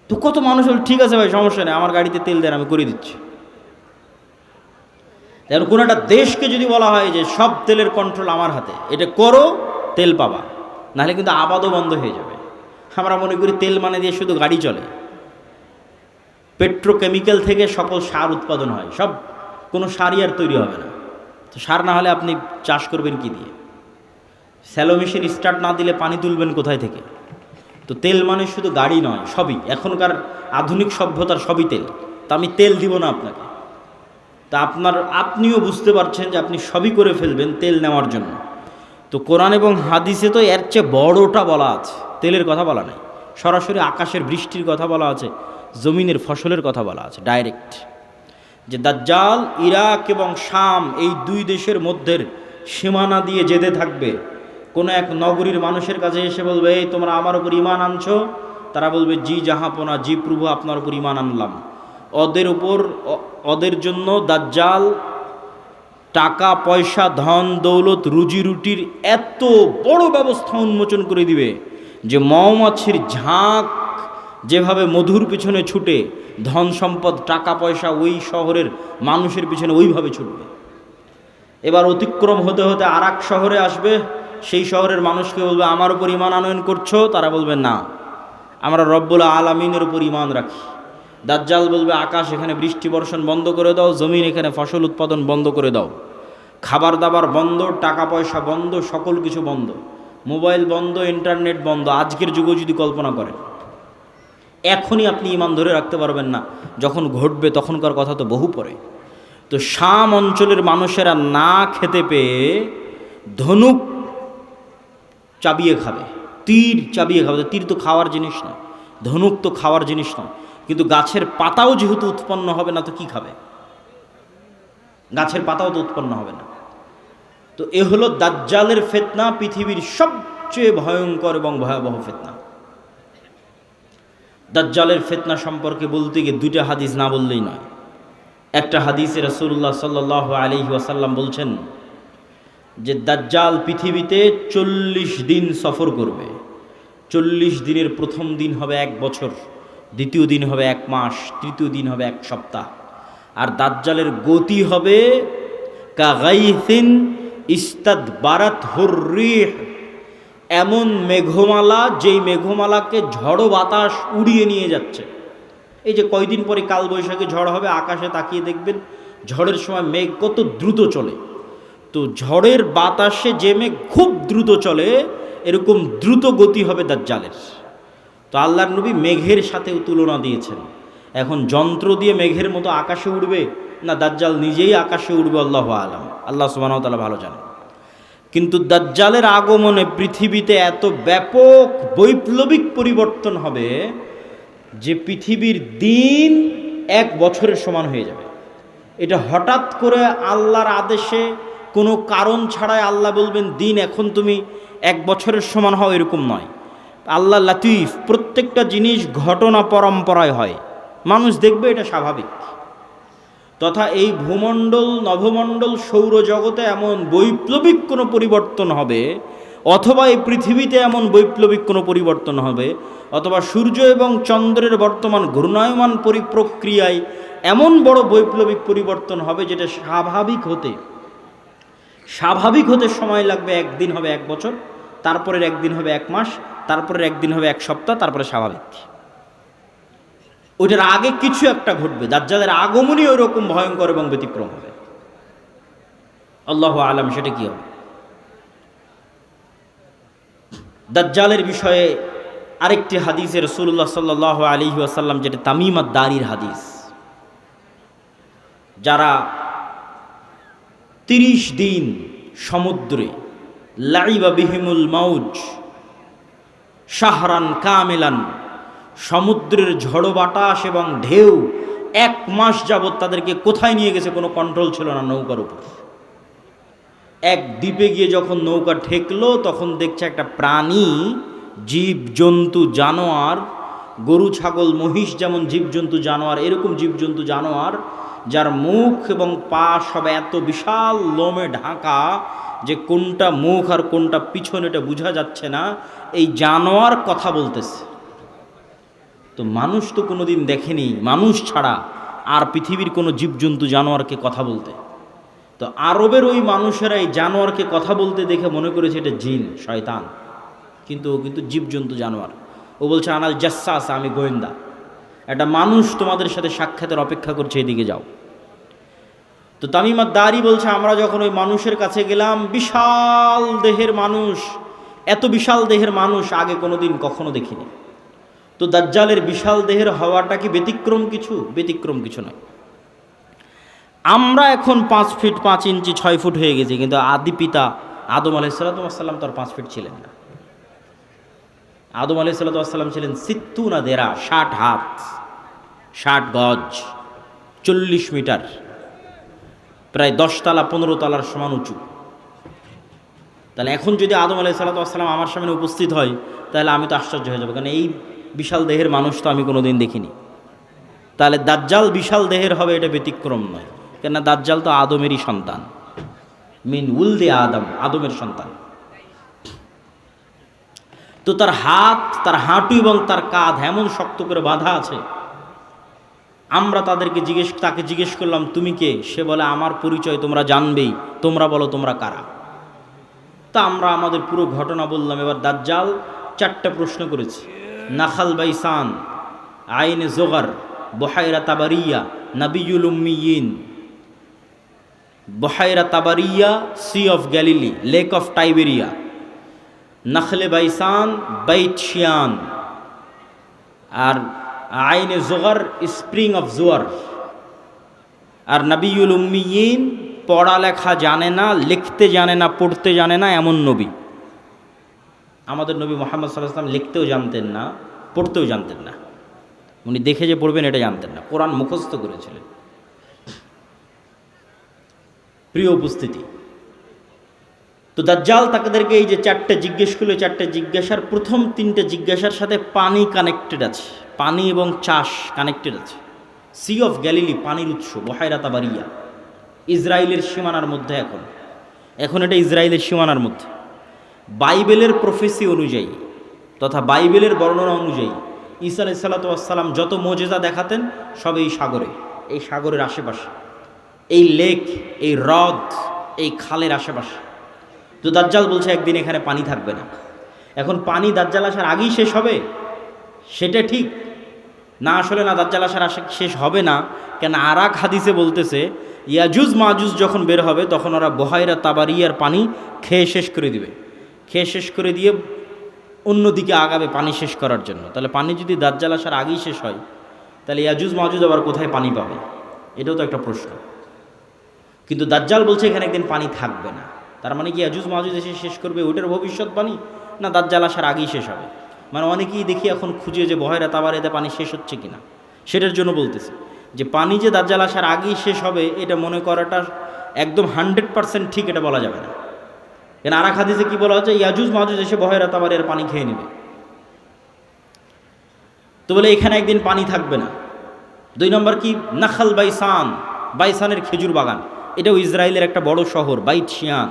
তো কত মানুষ হল ঠিক আছে ভাই সমস্যা নেই, আমার গাড়িতে তেল দেন আমি করে দিচ্ছি। যেমন কোনো একটা দেশকে যদি বলা হয় যে সব তেলের কন্ট্রোল আমার হাতে, এটা করো তেল পাবা, নাহলে কিন্তু আবাদও বন্ধ হয়ে যাবে। আমরা মনে করি তেল মানে দিয়ে শুধু গাড়ি চলে, পেট্রোকেমিক্যাল থেকে সকল সার উৎপাদন হয়, সব কোনো সারই আর তৈরি হবে না। তো সার না হলে আপনি চাষ করবেন কি দিয়ে? স্যালো মেশিন স্টার্ট না দিলে পানি তুলবেন কোথায় থেকে? তো তেল মানে শুধু গাড়ি নয়, সবই, এখনকার আধুনিক সভ্যতার সবই তেল। তা আমি তেল দিব না আপনাকে, তা আপনিও বুঝতে পারছেন যে আপনি সবই করে ফেলবেন তেল নেওয়ার জন্য। তো কোরআন এবং হাদিসে তো এর চেয়ে বড়টা বলা আছে, তেলের কথা বলা নাই। সরাসরি আকাশের বৃষ্টির কথা বলা আছে, জমিনের ফসলের কথা বলা আছে ডাইরেক্ট, যে দাজ্জাল ইরাক এবং শাম এই দুই দেশের মধ্যের সীমানা দিয়ে যেতে থাকবে। কোনো এক নগরীর মানুষের কাছে এসে বলবে এই তোমরা আমার উপর ঈমান আনছো, তারা বলবে জি জাহাপনা, জি প্রভু আপনার উপর ঈমান আনলাম। ওদের জন্য দাজ্জাল টাকা পয়সা ধন দৌলত রুজি রুটির এত বড় ব্যবস্থা উন্মোচন করে দিবে যে মৌমাছির ঝাঁক যেভাবে মধুর পিছনে ছুটে, ধন সম্পদ টাকা পয়সা ওই শহরের মানুষের পিছনে ওইভাবে ছুটবে। এবার অতিক্রম হতে হতে আর এক শহরে আসবে, সেই শহরের মানুষকে বলবে আমার উপর ঈমান আনয়ন করছো, তারা বলবে না আমরা রব্বুল আলামিনের উপর ঈমান রাখি। দাজ্জাল বলবে আকাশ এখানে বৃষ্টি বর্ষণ বন্ধ করে দাও, জমিন এখানে ফসল উৎপাদন বন্ধ করে দাও, খাবার দাবার বন্ধ, টাকা পয়সা বন্ধ, সকল কিছু বন্ধ, মোবাইল বন্ধ, ইন্টারনেট বন্ধ। আজকের যুগে যদি কল্পনা করেন, এখনই আপনি ঈমান ধরে রাখতে পারবেন না, যখন ঘটবে তখনকার কথা তো বহু পরে। তো শাম অঞ্চলের মানুষেরা না খেতে পেয়ে ধনুক চাবিয়ে খাবে, তীর চাবিয়ে খাবে। তীর তো খাওয়ার জিনিস নয়, ধনুক তো খাওয়ার জিনিস নয়, কিন্তু গাছের পাতাও যেহেতু উৎপন্ন হবে না তো কি খাবে? গাছের পাতাও তো উৎপন্ন হবে না। তো এ হলো দাজ্জালের ফিতনা, পৃথিবীর সবচেয়ে ভয়ঙ্কর এবং ভয়াবহ ফিতনা। দাজ্জালের ফিতনা সম্পর্কে বলতে গিয়ে দুইটা হাদিস না বললেই নয়। একটা হাদিসে রাসূলুল্লাহ সাল্লাল্লাহু আলাইহি ওয়াসাল্লাম বলছেন যে দাজ্জাল পৃথিবীতে 40 দিন সফর করবে। 40 দিনের প্রথম দিন হবে 1 বছর, দ্বিতীয় দিন হবে 1 মাস, তৃতীয় দিন হবে 1 সপ্তাহ। আর দাজ্জালের গতি হবে কাগাইসিন ইস্তাদবারাত হুররিহ, এমন মেঘমালা যেই মেঘমালাকে ঝড়ো বাতাস উড়িয়ে নিয়ে যাচ্ছে। এই যে কয়দিন পরে কালবৈশাখী ঝড় হবে, আকাশে তাকিয়ে দেখবেন ঝড়ের সময় মেঘ কত দ্রুত চলে। তো ঝড়ের বাতাসে যে মেঘ খুব দ্রুত চলে, এরকম দ্রুত গতি হবে দাজ্জালের। তো আল্লাহর নবী মেঘের সাথেও তুলনা দিয়েছেন। এখন যন্ত্র দিয়ে মেঘের মতো আকাশে উড়বে না দাজ্জাল নিজেই আকাশে উড়বে, আল্লাহু আলাম, আল্লাহ সুবহানাহু ওয়া তাআলা ভালো জানেন। কিন্তু দাজ্জালের আগমনে পৃথিবীতে এত ব্যাপক বৈপ্লবিক পরিবর্তন হবে যে পৃথিবীর দিন 1 বছরের সমান হয়ে যাবে। এটা হঠাৎ করে আল্লাহর আদেশে কোনো কারণ ছাড়াই আল্লাহ বলবেন দিন এখন তুমি 1 বছরের সমান হও, এরকম নয়। আল্লাহ লাতিফ, প্রত্যেকটা জিনিস ঘটনা পরম্পরায় হয়, মানুষ দেখবে এটা স্বাভাবিক। তথা এই ভূমণ্ডল, নভমণ্ডল, সৌরজগতে এমন বৈপ্লবিক কোনো পরিবর্তন হবে, অথবা এই পৃথিবীতে এমন বৈপ্লবিক কোনো পরিবর্তন হবে, অথবা সূর্য এবং চন্দ্রের বর্তমান ঘূর্ণায়মান প্রক্রিয়ায় এমন বড় বৈপ্লবিক পরিবর্তন হবে যেটা স্বাভাবিক হতে সময় লাগবে। একদিন হবে 1 বছর, তারপরের একদিন হবে 1 মাস, তারপরের একদিন হবে 1 সপ্তাহ, তারপরে স্বাভাবিক। ওইটার আগে কিছু একটা ঘটবে। দাজ্জালের আগমনই ওই রকম ভয়ঙ্কর এবং ব্যতিক্রম হবে। আল্লাহু আলাম সেটা কি হবে। দাজ্জালের বিষয়ে আরেকটি হাদিসে রাসূলুল্লাহ সাল্লাল্লাহু আলাইহি ওয়াসাল্লাম, যেটা তামিম আদ-দারির হাদিস, যারা 30 দিন সমুদ্রে লাইবা বিহিমুল মাউজ শাহরান কামিলান, সমুদ্রের ঝড়ো বাতাস এবং ঢেউ 1 মাস যাবৎ তাদেরকে কোথায় নিয়ে গেছে কোনো কন্ট্রোল ছিল না নৌকার উপর। এক দ্বীপে গিয়ে যখন নৌকা ঠেকলো তখন দেখছে একটা প্রাণী, জীবজন্তু, জানোয়ার, গরু ছাগল মহিষ যেমন জীবজন্তু জানোয়ার, এরকম জীবজন্তু জানোয়ার যার মুখ এবং পা সব এত বিশাল লোমে ঢাকা যে কোনটা মুখ আর কোনটা পিছন এটা বোঝা যাচ্ছে না, এই জানোয়ার কথা বলতেছে। তো মানুষ তো কোনোদিন দেখেনি, মানুষ ছাড়া আর পৃথিবীর কোনো জীবজন্তু জানোয়ারকে কথা বলতে। তো আরবের ওই মানুষেরা এই জানোয়ারকে কথা বলতে দেখে মনে করেছে এটা জিন, শয়তান, কিন্তু ও কিন্তু জীবজন্তু জানোয়ার। ও বলছে আনাল জাসসাস, আমি গোয়েন্দা, একটা মানুষ তোমাদের সাথে সাক্ষাতের অপেক্ষা করছে, এদিকে যাও। তো তামিম আদ-দারি বলছে আমরা যখন ওই মানুষের কাছে গেলাম, বিশাল দেহের মানুষ, এত বিশাল দেহের মানুষ আগে কোনোদিন কখনো দেখিনি। তো দাজ্জালের বিশাল দেহের হওয়াটা কি ব্যতিক্রম কিছু? ব্যতিক্রম কিছু নয়। আমরা এখন 5 ফিট 5 ইঞ্চি 6 ফুট হয়ে গেছি, কিন্তু আদি পিতা আদম আলাইহিস সালাম তো আর 5 ফিট ছিলেন না। আদম আলাইহিস সালাম ছিলেন 60 দেরা, 60 হাত, 60 গজ, 40 মিটার, প্রায় 10 তলা 15 তলার সমান উঁচু। তাহলে এখন যদি আদম আলাইহিস সালাম আমার সামনে উপস্থিত হয়, তাহলে আমি তো আশ্চর্য হয়ে যাবো, কারণ এই বিশাল দেহের মানুষ তো আমি কোনোদিন দেখিনি। তাহলে দাজ্জাল বিশাল দেহের হবে, এটা ব্যতিক্রম নয়, কেননা দাজ্জাল তো আদমেরই সন্তান, মিন উলদে আদম, আদমের সন্তান। তো তার হাত, তার হাঁটু এবং তার কাঁধ এমন শক্ত করে বাঁধা আছে। আমরা তাকে জিজ্ঞেস করলাম তুমি কে? সে বলে আমার পরিচয় তোমরা জানবেই, তোমরা বলো তোমরা কারা। তা আমরা আমাদের পুরো ঘটনা বললাম। এবার দাজ্জাল 4টা প্রশ্ন করেছে। নাখাল বাইসান, আইনে জোগার, বহাইরা তাবারিয়া, নাবিয়ুল উম্মিয়িন। বহাইরা তাবারিয়া, sea of Galilee, lake of Tiberias. নাখলে বাইসান, বাইত শিয়ান। আর আইনে জোগার, স্প্রিং অফ জোয়ার। আর নাবিয়ুল উম্মিয়িন, পড়ালেখা জানে না, লিখতে জানে না, পড়তে জানে না, এমন নবী। আমাদের নবী মুহাম্মদ সাল্লাল্লাহু আলাইহি ওয়াসাল্লাম লিখতেও জানতেন না, পড়তেও জানতেন না। উনি দেখে যে পড়বেন এটা জানতেন না, কোরআন মুখস্থ করেছিলেন। প্রিয় উপস্থিতি, তো দাজ্জাল তাদেরকে এই যে 4টে জিজ্ঞেস করলো, 4টে জিজ্ঞাসার প্রথম 3টে জিজ্ঞাসার সাথে পানি কানেক্টেড আছে, পানি এবং চাষ কানেক্টেড আছে। সি অফ গ্যালিলি, পানির উৎস, বহাইরা তাবারিয়া, ইসরায়েলের সীমানার মধ্যে। এখন এটা ইসরায়েলের সীমানার মধ্যে। বাইবেলের প্রফেসি অনুযায়ী তথা বাইবেলের বর্ণনা অনুযায়ী ঈসা আলাইহিস সালাম যত মোজেজা দেখাতেন সব এই সাগরে, এই সাগরের আশেপাশে, এই লেক, এই হ্রদ, এই খালের আশেপাশে। তো দাজ্জাল বলছে একদিন এখানে পানি থাকবে না। এখন পানি দাজ্জাল আসার আগেই শেষ হবে সেটা ঠিক না, আসলে না, দাজ্জাল আসার শেষ হবে না। কেন আর এক হাদিসে বলতেছে ইয়াজুজ মাজুজ যখন বের হবে তখন ওরা বহাইরা তাবারিয়ার পানি খেয়ে শেষ করে দিবে। খেয়ে শেষ করে দিয়ে অন্যদিকে আগাবে পানি শেষ করার জন্য। তাহলে পানি যদি দাজ্জাল আসার আগেই শেষ হয়, তাহলে ইয়াজুজ মাজুজ আবার কোথায় পানি পাবে? এটাও তো একটা প্রশ্ন। কিন্তু দাজ্জাল বলছে এখানে একদিন পানি থাকবে না। তার মানে কি ইয়াজুজ মাজুজ এসে শেষ করবে ওইটার ভবিষ্যৎবাণী, না দাজ্জাল আসার আগেই শেষ হবে? মানে অনেকেই দেখি এখন খুঁজে যে বহেরা তাবারেতে পানি শেষ হচ্ছে কিনা, সেটার জন্য বলতেছে যে পানি যে দাজ্জাল আসার আগেই শেষ হবে এটা মনে করাটা একদম 100% ঠিক এটা বলা যাবে না। কেন আর এক হাদিসে কি বলা হচ্ছে, ইয়াজুজ মাজুজ এসে বহেরা তাবারের পানি খেয়ে নেবে। তো বলে এখানে একদিন পানি থাকবে না। 2 নম্বর কি, নাখাল বাইসান, বাইসানের খেজুর বাগান, এটাও ইসরায়েলের একটা বড় শহর, বাইত শিয়ান।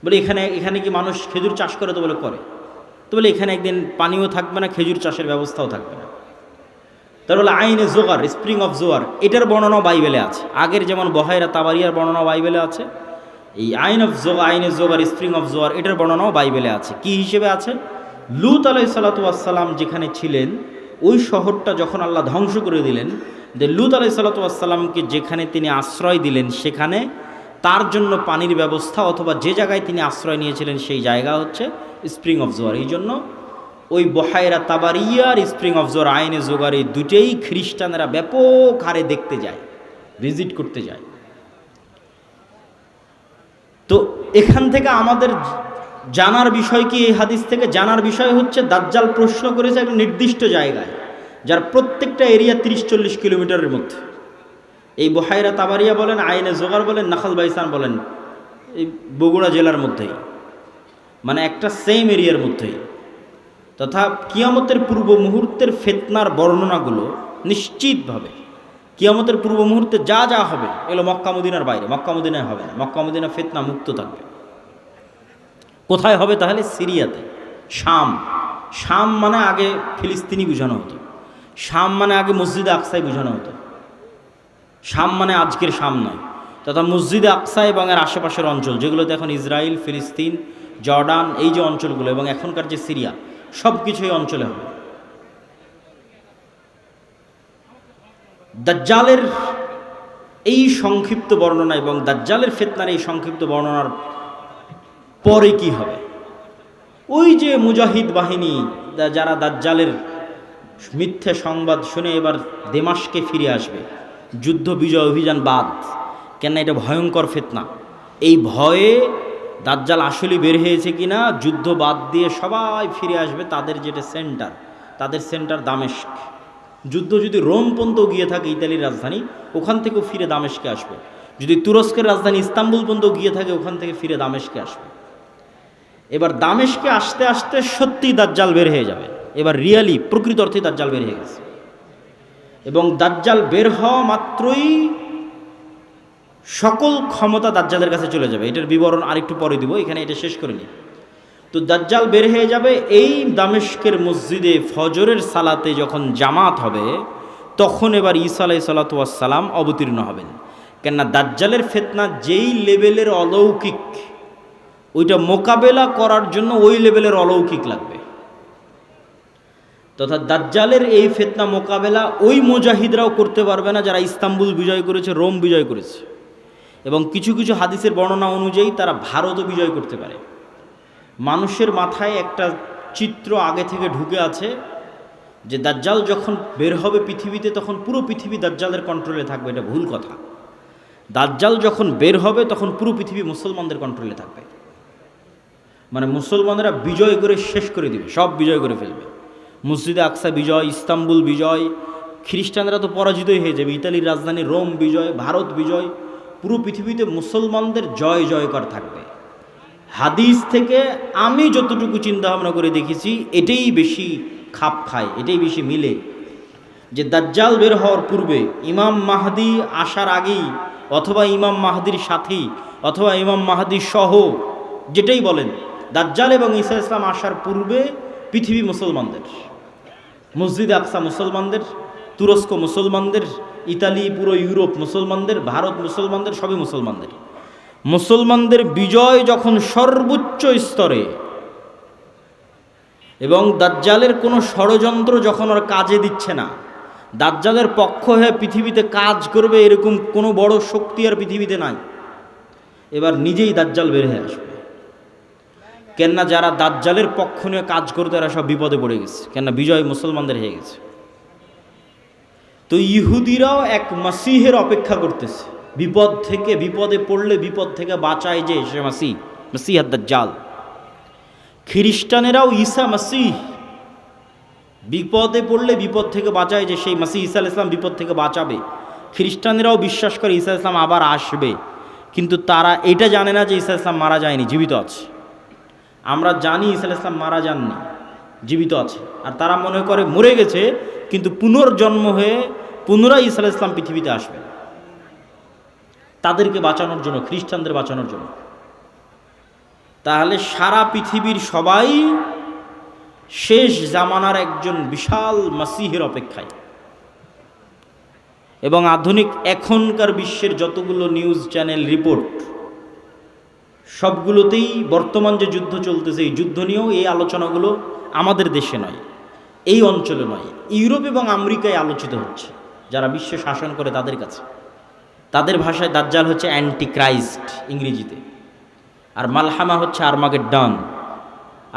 বলে এখানে কি মানুষ খেজুর চাষ করে? তো বলে করে। তো বলে এখানে একদিন পানিও থাকবে না, খেজুর চাষের ব্যবস্থাও থাকবে না। তার বলে আইনে জোগার, স্প্রিং অফ জোয়ার, এটার বর্ণনাও বাইবেলে আছে। আগের যেমন বহাইরা তাবারিয়ার বর্ণনাও বাইবেলে আছে, এই আইনে জোগার, স্প্রিং অফ জোয়ার, এটার বর্ণনাও বাইবেলে আছে। কি হিসেবে আছে? লূত আলাইহিস সালাতু ওয়াস সালাম যেখানে ছিলেন ওই শহরটা যখন আল্লাহ ধ্বংস করে দিলেন, যে লূত আলাইহিস সালাতু ওয়াস সালামকে যেখানে তিনি আশ্রয় দিলেন সেখানে তার জন্য পানির ব্যবস্থা, অথবা যে জায়গায় তিনি আশ্রয় নিয়েছিলেন সেই জায়গা হচ্ছে স্প্রিং অফ জোয়ার। এই জন্য ওই বহাইরা তাবারিয়ার স্প্রিং অফ জোয়ার, আইনে জোগার, এই দুটেই খ্রিস্টানরা ব্যাপক হারে দেখতে যায়, ভিজিট করতে যায়। তো এখান থেকে আমাদের জানার বিষয় কি, এই হাদিস থেকে জানার বিষয় হচ্ছে দাজ্জাল প্রশ্ন করেছে একটা নির্দিষ্ট জায়গায়, যার প্রত্যেকটা এরিয়া 30-40 কিলোমিটারের মধ্যে। এই বহাইরা তাবারিয়া বলেন, আইনে জোগার বলেন, নাখাল বাইসান বলেন, এই বগুড়া জেলার মধ্যেই, মানে একটা সেম এরিয়ার মধ্যেই। তথা কিয়ামতের পূর্ব মুহূর্তের ফিতনার বর্ণনাগুলো নিশ্চিতভাবে কিয়ামতের পূর্ব মুহূর্তে যা যা হবে এগুলো মক্কা মদিনার বাইরে, মক্কা মদিনায় হবে না। মক্কা মদিনা ফিতনা মুক্ত থাকবে। কোথায় হবে তাহলে? সিরিয়াতে, শাম। শাম মানে আগে ফিলিস্তিনি বোঝানো হতো, শাম মানে আগে মসজিদে আকসায় বোঝানো হতো। শাম মানে আজকের শাম নয়, তথা মসজিদে আকসা এবং এর আশেপাশের অঞ্চল যেগুলোতে এখন ইসরায়েল, ফিলিস্তিন, জর্ডান, এই যে অঞ্চলগুলো এবং এখনকার যে সিরিয়া, সব কিছু এই অঞ্চলে হবে। দাজ্জালের এই সংক্ষিপ্ত বর্ণনা এবং দাজ্জালের ফিতনার এই সংক্ষিপ্ত বর্ণনার পরে কি হবে? ওই যে মুজাহিদ বাহিনী যারা দাজ্জালের মিথ্যে সংবাদ শুনে এবার দেমাশকে ফিরে আসবে, যুদ্ধ বিজয় অভিযান বাদ, কেন এটা ভয়ঙ্কর ফিতনা। এই ভয়ে দাজ্জাল আসলে বের হয়েছে কিনা, যুদ্ধ বাদ দিয়ে সবাই ফিরে আসবে তাদের যেটা সেন্টার, তাদের সেন্টার দামেস্ক। যুদ্ধ যদি রোম পর্যন্ত গিয়ে থাকে, ইতালির রাজধানী, ওখান থেকেও ফিরে দামেস্কে আসবে। যদি তুরস্কের রাজধানী ইস্তাম্বুল পর্যন্ত গিয়ে থাকে, ওখান থেকে ফিরে দামেস্কে আসবে। এবার দামেস্কে আসতে আসতে সত্যি দাজ্জাল বের হয়ে যাবে। এবার রিয়ালি প্রকৃত অর্থে দাজ্জাল বের হয়ে গেছে। এবং দাজ্জাল বের হওয়া মাত্রই সকল ক্ষমতা দাজ্জালের কাছে চলে যাবে। এটার বিবরণ আরেকটু পরে দিব, এখানে এটা শেষ করে নিই। তো দাজ্জাল বের হয়ে যাবে। এই দামেস্কের মসজিদে ফজরের সালাতে যখন জামাত হবে, তখন এবার ঈসা আলাইহিস সালাতু ওয়াস সালাম অবতীর্ণ হবেন। কেননা দাজ্জালের ফিতনা যেই লেভেলের অলৌকিক, ওইটা মোকাবেলা করার জন্য ওই লেভেলের অলৌকিক লাগবে। তথা দাজ্জালের এই ফিতনা মোকাবেলা ওই মুজাহিদরাও করতে পারবে না যারা ইস্তাম্বুল বিজয় করেছে, রোম বিজয় করেছে। এবং কিছু কিছু হাদিসের বর্ণনা অনুযায়ী তারা ভারতও বিজয় করতে পারে। মানুষের মাথায় একটা চিত্র আগে থেকে ঢুকে আছে যে দাজ্জাল যখন বের হবে পৃথিবীতে, তখন পুরো পৃথিবী দাজ্জালের কন্ট্রোলে থাকবে। এটা ভুল কথা। দাজ্জাল যখন বের হবে তখন পুরো পৃথিবী মুসলমানদের কন্ট্রোলে থাকবে। মানে মুসলমানরা বিজয় করে শেষ করে দিবে, সব বিজয় করে ফেলবে। মসজিদে আকসা বিজয়, ইস্তাম্বুল বিজয়, খ্রিস্টানরা তো পরাজিতই হয়ে যাবে, ইতালির রাজধানী রোম বিজয়, ভারত বিজয়, পুরো পৃথিবীতে মুসলমানদের জয় জয়কার থাকবে। হাদিস থেকে আমি যতটুকু চিন্তা ভাবনা করে দেখেছি, এটাই বেশি খাপ খায়, এটাই বেশি মিলে, যে দাজ্জাল বের হওয়ার পূর্বে, ইমাম মাহদি আসার আগেই, অথবা ইমাম মাহদির সাথী, অথবা ইমাম মাহদির সহ, যেটাই বলেন, দাজ্জাল এবং ঈসা ইসলাম আসার পূর্বে পৃথিবী মুসলমানদের, মসজিদে আকসা মুসলমানদের, তুরস্ক মুসলমানদের, ইতালি, পুরো ইউরোপ মুসলমানদের, ভারত মুসলমানদের, সবই মুসলমানদের। মুসলমানদের বিজয় যখন সর্বোচ্চ স্তরে, এবং দাজ্জালের কোনো ষড়যন্ত্র যখন ওর কাজে দিচ্ছে না, দাজ্জালের পক্ষ হয়ে পৃথিবীতে কাজ করবে এরকম কোনো বড় শক্তি আর পৃথিবীতে নাই, এবার নিজেই দাজ্জাল বের হয়ে আসবে। কেননা যারা দাজ্জালের পক্ষ নিয়ে কাজ করতে এরা সব বিপদে পড়ে গেছে, কেননা বিজয় মুসলমানদের হয়ে গেছে। তো ইহুদিরাও এক মাসিহের অপেক্ষা করতেছে, বিপদ থেকে, বিপদে পড়লে বিপদ থেকে বাঁচায় যে সে মাসিহ দাজ্জাল। খ্রিস্টানেরাও ঈসা মাসিহ, বিপদে পড়লে বিপদ থেকে বাঁচায় যে সেই মাসিহ ঈসা আলাইহিস সালাম বিপদ থেকে বাঁচাবে। খ্রিস্টানেরাও বিশ্বাস করে ঈসা আলাইহিস সালাম আবার আসবে, কিন্তু তারা এটা জানে না যে ঈসা আলাইহিস সালাম মারা যায়নি, জীবিত আছে। আমরা জানি ঈসা আলাইহিস সালাম মারা যাননি, জীবিত আছে। আর তারা মনে করে মরে গেছে, কিন্তু পুনর্জন্ম হয়ে পুনরায় ঈসা আলাইহিস সালাম পৃথিবীতে আসবে, তাদেরকে বাঁচানোর জন্য, খ্রিস্টানদের বাঁচানোর জন্য। তাহলে সারা পৃথিবীর সবাই শেষ জামানার একজন বিশাল মাসিহের অপেক্ষায়। এবং আধুনিক এখনকার বিশ্বের যতগুলো নিউজ চ্যানেল রিপোর্ট, সবগুলোতেই বর্তমান যে যুদ্ধ চলতেছে এই যুদ্ধ নিয়েও এই আলোচনাগুলো আমাদের দেশে নয়, এই অঞ্চলে নয়, ইউরোপ এবং আমেরিকায় আলোচিত হচ্ছে। যারা বিশ্ব শাসন করে তাদের কাছে, তাদের ভাষায় দাজ্জাল হচ্ছে অ্যান্টি ক্রাইস্ট ইংরেজিতে, আর মালহামা হচ্ছে আরমাগেড্ডন,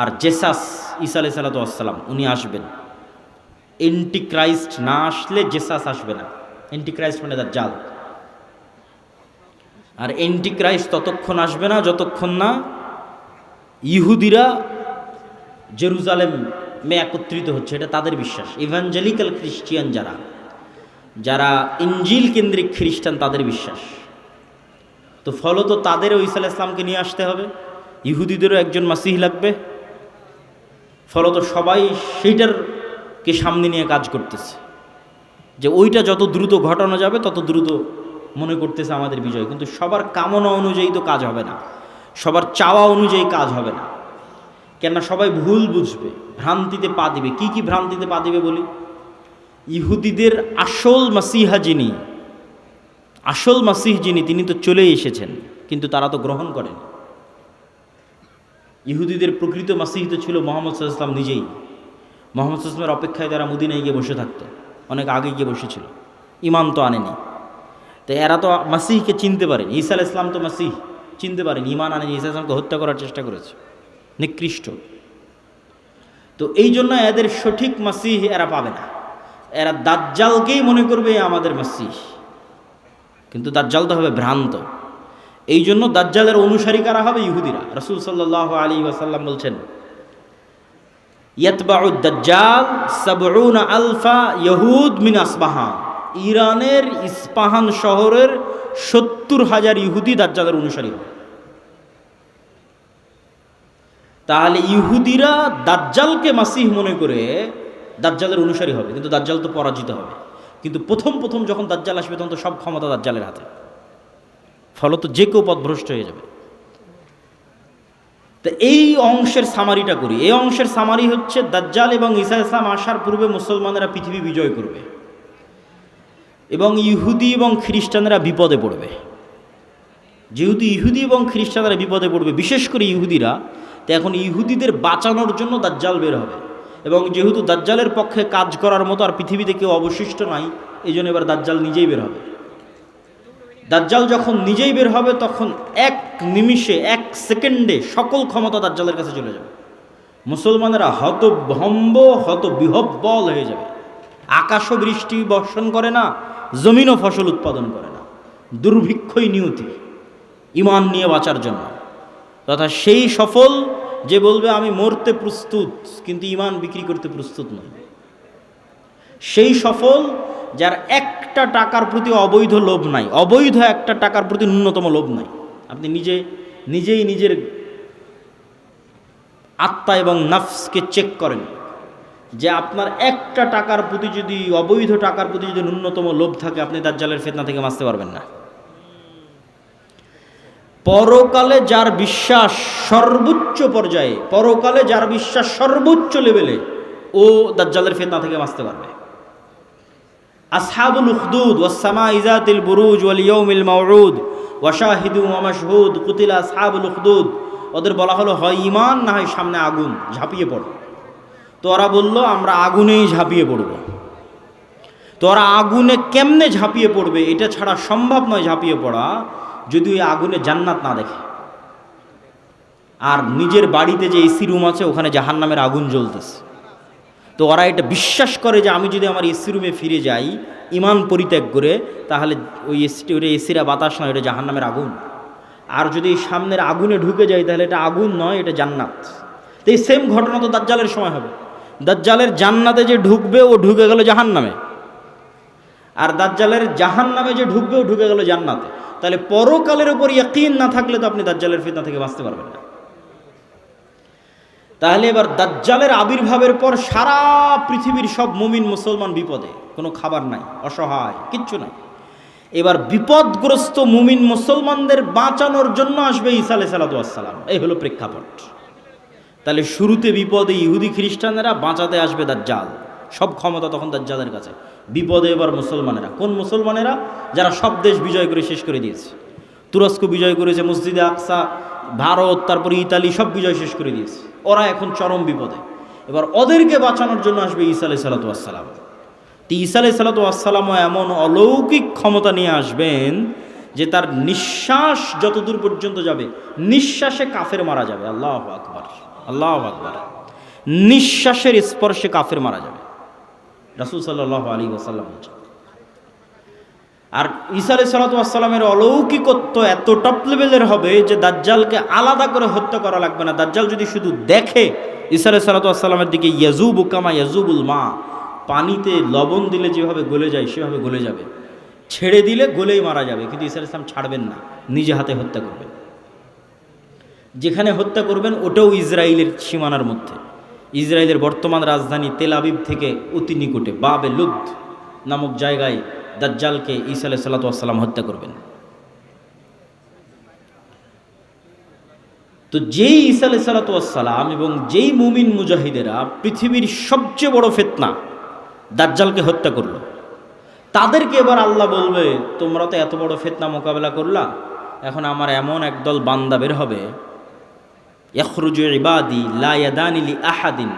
আর জেসাস ঈসা আলাইহিস সালাম উনি আসবেন। অ্যান্টি ক্রাইস্ট না আসলে জেসাস আসবে না। অ্যান্টি ক্রাইস্ট মানে দাজ্জাল। আর অ্যান্টি ক্রাইস্ট ততক্ষণ আসবে না যতক্ষণ না ইহুদিরা জেরুজালেমে একত্রিত হচ্ছে, এটা তাদের বিশ্বাস। ইভাঞ্জেলিক্যাল খ্রিস্টিয়ান যারা ইঞ্জিল কেন্দ্রিক খ্রিস্টান, তাদের বিশ্বাস। তো ফলত তাদেরও ঈসা আলাইহিস সালামকে নিয়ে আসতে হবে, ইহুদিদেরও একজন মাসিহ লাগবে। ফলত সবাই সেইটারকে সামনে নিয়ে কাজ করতেছে, যে ওইটা যত দ্রুত ঘটানো যাবে তত দ্রুত মনে করতেছে আমাদের বিজয়। কিন্তু সবার কামনা অনুযায়ী তো কাজ হবে না, সবার চাওয়া অনুযায়ী কাজ হবে না, কেননা সবাই ভুল বুঝবে, ভ্রান্তিতে পা দিবে। কি কি ভ্রান্তিতে পা দিবে বলি? ইহুদিদের আসল মাসিহ যিনি তিনি তো চলে এসেছেন, কিন্তু তারা তো গ্রহণ করেন। ইহুদিদের প্রকৃত মাসিহ তো ছিল মুহাম্মদ সাল্লাল্লাহু আলাইহি ওয়াসাল্লাম নিজেই। মুহাম্মদ সাল্লাল্লাহু আলাইহি ওয়াসাল্লামের অপেক্ষায় তারা মদিনায় গিয়ে বসে থাকতো, অনেক আগে গিয়ে বসেছিল, ইমান তো আনেনি। তো এরা তো মাসিহকে চিনতে পারেনি, ঈসা আলাইহিস সালাম তো মাসিহ চিনতে পারেনি, ইমান আনেনি, ঈসা আলাইহিস সালামকে হত্যা করার চেষ্টা করেছে, নিকৃষ্ট। তো এই জন্য এদের সঠিক মাসিহ এরা পাবে না, এরা দাজ্জালকেই মনে করবে আমাদের মাসিহ, কিন্তু দাজ্জাল তো হবে ভ্রান্ত। এই জন্য দাজ্জালের অনুসারী কারা হবে? ইহুদিরা। রাসূল সাল্লাল্লাহু আলাইহি ওয়াসাল্লাম বলছেন, ইয়াতবাউ দাজ্জাল ৭০ আলফা ইহুদ মিন আসবাহান। ইরানের ইস্পাহান শহরের ৭০,০০০ ইহুদি দাজ্জালের অনুসারী হবে। তাহলে ইহুদিরা দাজ্জালকে মাসিহ মনে করে দাজ্জালের অনুসারী হবে, কিন্তু দাজ্জাল তো পরাজিত হবে। কিন্তু প্রথম যখন দাজ্জাল আসবে তখন তো সব ক্ষমতা দাজ্জালের হাতে, ফলত যে কেউ পথভ্রষ্ট হয়ে যাবে। তো এই অংশের সামারিটা করি। এই অংশের সামারি হচ্ছে, দাজ্জাল এবং ঈসা আলাইহিস সালাম আসার পূর্বে মুসলমানেরা পৃথিবী বিজয় করবে এবং ইহুদি এবং খ্রিস্টানরা বিপদে পড়বে। যেহেতু ইহুদি এবং খ্রিস্টানরা বিপদে পড়বে, বিশেষ করে ইহুদিরা, তো এখন ইহুদিদের বাঁচানোর জন্য দাজ্জাল বের হবে। এবং যেহেতু দাজ্জালের পক্ষে কাজ করার মতো আর পৃথিবীতে কেউ অবশিষ্ট নাই, এই জন্য এবার দাজ্জাল নিজেই বের হবে। দাজ্জাল যখন নিজেই বের হবে তখন এক নিমিষে, এক সেকেন্ডে সকল ক্ষমতা দাজ্জালের কাছে চলে যাবে। মুসলমানেরা হতভম্ব, হতবিহ্বল হয়ে যাবে। আকাশও বৃষ্টি বর্ষণ করে না, জমিনও ফসল উৎপাদন করে না, দুর্ভিক্ষই নিয়তি ইমান নিয়ে বাঁচার জন্য। তথা সেই সফল যে বলবে আমি মরতে প্রস্তুত কিন্তু ইমান বিক্রি করতে প্রস্তুত নয়। সেই সফল যার একটা টাকার প্রতি অবৈধ লোভ নাই, অবৈধ একটা টাকার প্রতি ন্যূনতম লোভ নাই। আপনি নিজেই নিজের আত্মা এবং নফসকে চেক করেন যে আপনার একটা টাকার প্রতি যদি, অবৈধ টাকার প্রতি যদি ন্যূনতম লোভ থাকে, আপনি দাজ্জালের ফিতনা থেকে বাঁচতে পারবেন না। পরকালে যার বিশ্বাস সর্বোচ্চ পর্যায়ে, পরকালে যার বিশ্বাস সর্বোচ্চ লেভেলে, ও দাজ্জালের ফিতনা থেকে বাঁচতে পারবে। আসহাবুল উখদুদ ওয়াস সামাই যাতিল বুরুজ ওয়াল ইয়াউমিল মাউউদ ওয়া শাহিদুন ওয়া মাশহুদ কুতিলা আসহাবুল উখদুদ। ওদের বলা হলো হয় ঈমান না হয় সামনে আগুন, ঝাঁপিয়ে পড়ো। তো ওরা বলল আমরা আগুনেই ঝাঁপিয়ে পড়ব। তো ওরা আগুনে কেমনে ঝাঁপিয়ে পড়বে এটা ছাড়া সম্ভব নয় ঝাঁপিয়ে পড়া, যদি ওই আগুনে জান্নাত না দেখে। আর নিজের বাড়িতে যে এসি রুম আছে ওখানে জাহান্নামের আগুন জ্বলতেছে। তো ওরা এটা বিশ্বাস করে যে আমি যদি আমার এসি রুমে ফিরে যাই ইমান পরিত্যাগ করে, তাহলে ওই এসিরা বাতাস নয়, এটা জাহান্নামের আগুন। আর যদি সামনের আগুনে ঢুকে যায় তাহলে এটা আগুন নয়, এটা জান্নাত। তো এই সেম ঘটনা তো দাজ্জালের সময় হবে। দাজ্জালের জান্নাতে যে ঢুকবে ও ঢুকে গেল জাহান্নামে, আর দাজ্জালের জাহান্নামে যে ঢুকবে ও ঢুকে গেল জান্নাতে। তাহলে পরকালের উপর ইয়াকিন না থাকলে তো আপনি দাজ্জালের ফিতনা থেকে বাঁচতে পারবেন না। তাহলে এবার দাজ্জালের আবির্ভাবের পর সারা পৃথিবীর সব মুমিন মুসলমান বিপদে, কোনো খাবার নাই, অসহায়, কিচ্ছু নাই। এবার বিপদগ্রস্ত মুমিন মুসলমানদের বাঁচানোর জন্য আসবে ঈসা আলাইহিস সালাম। এই হলো প্রেক্ষাপট। তাহলে শুরুতে বিপদে ইহুদি খ্রিস্টানেরা, বাঁচাতে আসবে দাজ্জাল। সব ক্ষমতা তখন দাজ্জালের কাছে। বিপদে এবার মুসলমানেরা। কোন মুসলমানেরা? যারা সব দেশ বিজয় করে শেষ করে দিয়েছে। তুরস্ক বিজয় করেছে, মসজিদে আকসা, ভারত, তারপরে ইতালি, সব বিজয় শেষ করে দিয়েছে। ওরা এখন চরম বিপদে। এবার ওদেরকে বাঁচানোর জন্য আসবে ঈসা আলাইহিস সালাম। ঈসা আলাইহিস সালামও এমন অলৌকিক ক্ষমতা নিয়ে আসবেন যে তার নিঃশ্বাস যতদূর পর্যন্ত যাবে, নিঃশ্বাসে কাফের মারা যাবে। আল্লাহু আকবার, আল্লাহু আকবার। নিঃশ্বাসের স্পর্শে কাফের মারা যাবে, রাসূল সাল্লাল্লাহু আলাইহি ওয়াসাল্লাম বলেছেন। আর ঈসা আলাইহিস সালামের অলৌকিকত্ব এত টপ লেভেলের হবে যে দাজ্জালকে আলাদা করে হত্যা করা লাগবে না। দাজ্জাল যদি শুধু দেখে ঈসা আলাইহিস সালামের দিকে, ইয়াজুবু কামা ইয়াজুবুল মা, পানিতে লবণ দিলে যেভাবে গলে যায় সেভাবে গলে যাবে, ছেড়ে দিলে গলেই মারা যাবে। কিন্তু ঈসা আলাইহিস সালাম ছাড়বেন না, নিজে হাতে হত্যা করবেন। যেখানে হত্যা করবেন ওটাও ইসরায়েলের সীমানার মধ্যে। ইসরায়েলের বর্তমান রাজধানী তেল আবিব থেকে অতি নিকটে বাবে লুদ নামক জায়গায় দাজ্জালকে ঈসা আলাইহিস সালাম হত্যা করবেন। তো যেই ঈসা আলাইহিস সালাম এবং যেই মুমিন মুজাহিদেরা পৃথিবীর সবচেয়ে বড় ফিতনা দাজ্জালকে হত্যা করলো, তাদেরকে এবার আল্লাহ বলবে, তোমরা তো এত বড় ফিতনা মোকাবেলা করলা, এখন আমার এমন একদল বান্দা বের হবে, ইয়াখরুজু ইবাদি লা ইয়াদানি লি আহাদিন,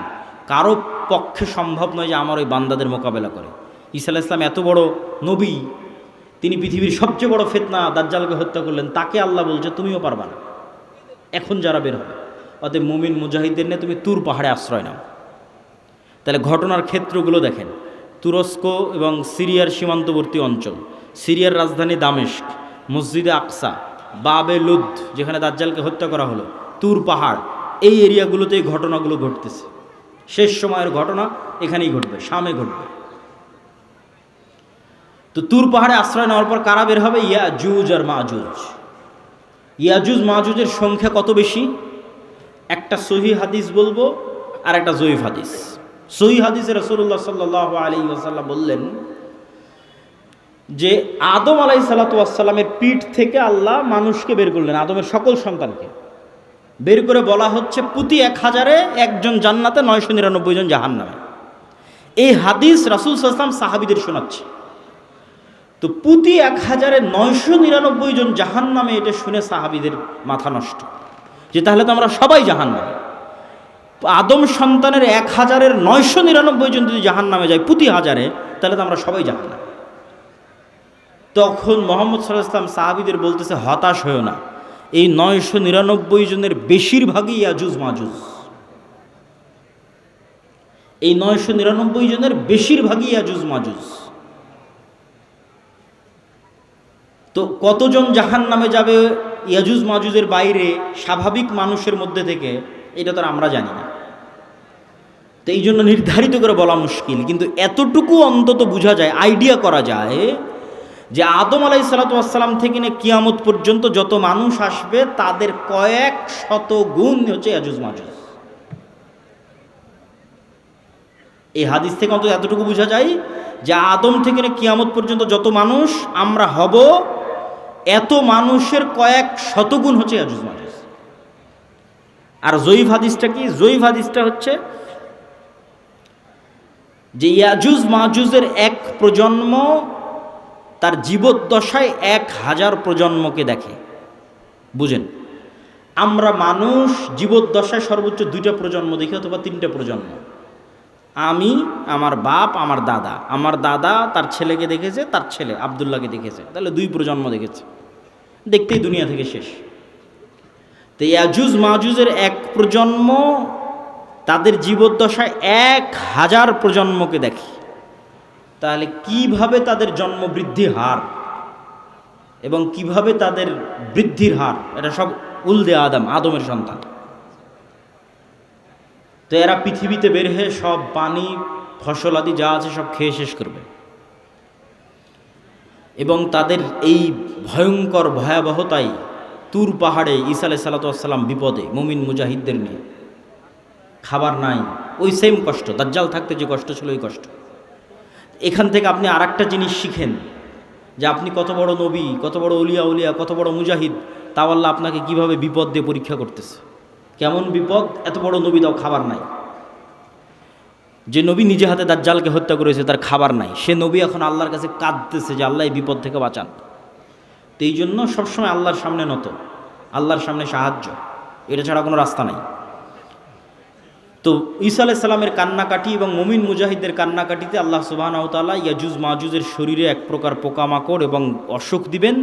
কারো পক্ষে সম্ভব নয় যে আমার ওই বান্দাদের মোকাবেলা করে। ঈসা আলাইহিস সালাম এত বড় নবী, তিনি পৃথিবীর সবচেয়ে বড় ফিতনা দাজ্জালকে হত্যা করলেন, তাকে আল্লাহ বলছে তুমিও পারবা না। এখন যারা বের হবে, অতএব মুমিন মুজাহিদদের নিয়ে তুমি তুর পাহাড়ে আশ্রয় নাও। তাহলে ঘটনার ক্ষেত্রগুলো দেখেন। তুরস্ক এবং সিরিয়ার সীমান্তবর্তী অঞ্চল, সিরিয়ার রাজধানী দামেস্ক, মসজিদে আকসা, বাবে লুদ যেখানে দাজ্জালকে হত্যা করা হলো, তুর পাহাড়, এই এরিয়াগুলোতে এই ঘটনাগুলো ঘটতেছে। শেষ সময়ের ঘটনা এখানেই ঘটবে, শামে ঘটবে। তো তুর পাহাড়ে আশ্রয় নেওয়ার পর কারা বের হবে? ইয়াজুজ আর মাজুজ। ইয়াজুজ মাজুজের সংখ্যা কত বেশি? একটা সহি হাদিস বলবো আর একটা জয়ীফ হাদিস। সহি হাদিসে রাসূলুল্লাহ সাল্লাল্লাহু আলাইহি ওয়াসাল্লাম বললেন যে আদম আলাইহিস সালামের পিঠ থেকে আল্লাহ মানুষকে বের করলেন, আদমের সকল সন্তানকে বের করে বলা হচ্ছে প্রতি 1000-এ একজন জান্নাতে, 999 জন জাহান্নামে। এই হাদিস রাসূল সাল্লাল্লাহু আলাইহি ওয়াসাল্লাম সাহাবীদের শোনাচ্ছে। তো প্রতি 1000-এ 999 জন জাহান্নামে, এটা শুনে সাহাবীদের মাথা নষ্ট, যে তাহলে তো আমরা সবাই জাহান্নামে। আদম সন্তানের 1000-এর 999 জন যদি জাহান্নামে যায় প্রতি 1000-এ, তাহলে তো আমরা সবাই জাহান্নামে। তখন মুহাম্মদ সাল্লাল্লাহু আলাইহি ওয়াসাল্লাম সাহাবীদের বলতেছে, হতাশ হয়েও না, এই 999 জনের বেশিরভাগই ইয়াজুজ মাজুজ। এই 999 জনের বেশিরভাগই ইয়াজুজ মাজুজ। তো কতজন জাহান্নামে যাবে ইয়াজুজ মাজুজের বাইরে স্বাভাবিক মানুষের মধ্যে থেকে, এটা তো আমরা জানি না। তো এই জন্য নির্ধারিত করে বলা মুশকিল, কিন্তু এতটুকু অন্তত বোঝা যায়, আইডিয়া করা যায় যে আদম আলাইহিস সালাম থেকে নিয়ে কিয়ামত পর্যন্ত যত মানুষ আসবে তাদের কয়েক শত গুণ হচ্ছে ইয়াজুজ মাজুজ। এই হাদিস থেকে অন্তত এতটুকু বোঝা যায় যে আদম থেকে নিয়ে কিয়ামত পর্যন্ত যত মানুষ আমরা হব, এত মানুষের কয়েক শত গুণ হচ্ছে ইয়াজুজ মাজুজ। আর জয়ীফ হাদিসটা কি? জয়ীফ হাদিসটা হচ্ছে যে ইয়াজুজ মাজুজের এক প্রজন্ম তার জীবদ্দশায় 1000 প্রজন্মকে দেখে। বুঝেন, আমরা মানুষ জীবদ্দশায় সর্বোচ্চ 2টা প্রজন্ম দেখি অথবা 3টা প্রজন্ম। আমি, আমার বাপ, আমার দাদা, আমার দাদা তার ছেলেকে দেখেছে, তার ছেলে আব্দুল্লাহকে দেখেছে, তাহলে 2 প্রজন্ম দেখেছে। দেখতেই দুনিয়া থেকে শেষ। তো তো ইয়াজুজ মাজুজের এক প্রজন্ম তাদের জীবদ্দশায় 1000 প্রজন্মকে দেখে। তাহলে কিভাবে তাদের জন্ম বৃদ্ধি হার এবং কিভাবে তাদের বৃদ্ধির হার, এটা সব উলদে আদমের সন্তান। তো এরা পৃথিবীতে বের হয়ে সব পানি ফসল আদি যা আছে সব খেয়ে শেষ করবে এবং তাদের এই ভয়ঙ্কর ভয়াবহতায় তুর পাহাড়ে ঈসা আলাইহিস সালাম বিপদে মুমিন মুজাহিদদের নিয়ে, খাবার নাই, ওই সেম কষ্ট, দাজ্জাল থাকতে যে কষ্ট ছিল ওই কষ্ট। এখান থেকে আপনি আর একটা জিনিস শিখেন যে আপনি কত বড় নবী, কত বড় উলিয়া, কত বড় মুজাহিদ, তাও আল্লাহ আপনাকে কিভাবে বিপদ দিয়ে পরীক্ষা করতেছে। কেমন বিপদ? এত বড় নবী, তাও খাবার নাই। যে নবী নিজে হাতে দাজ্জালকে হত্যা করেছে তার খাবার নাই, সে নবী এখন আল্লাহর কাছে কাঁদতেছে যে আল্লাহ এই বিপদ থেকে বাঁচান। তো এই জন্য সবসময় আল্লাহর সামনে নত, আল্লাহর সামনে সাহায্য, এটা ছাড়া কোনো রাস্তা নাই। তো ঈসা আলাইহিস সালামের কান্নাকাটি এবং মুমিন মুজাহিদদের কান্নাকাটিতে আল্লাহ সুবহানাহু ওয়া তাআলা ইয়াজুজ মাজুজের শরীরে এক প্রকার পোকামাকড় এবং অসুখ দিবেন।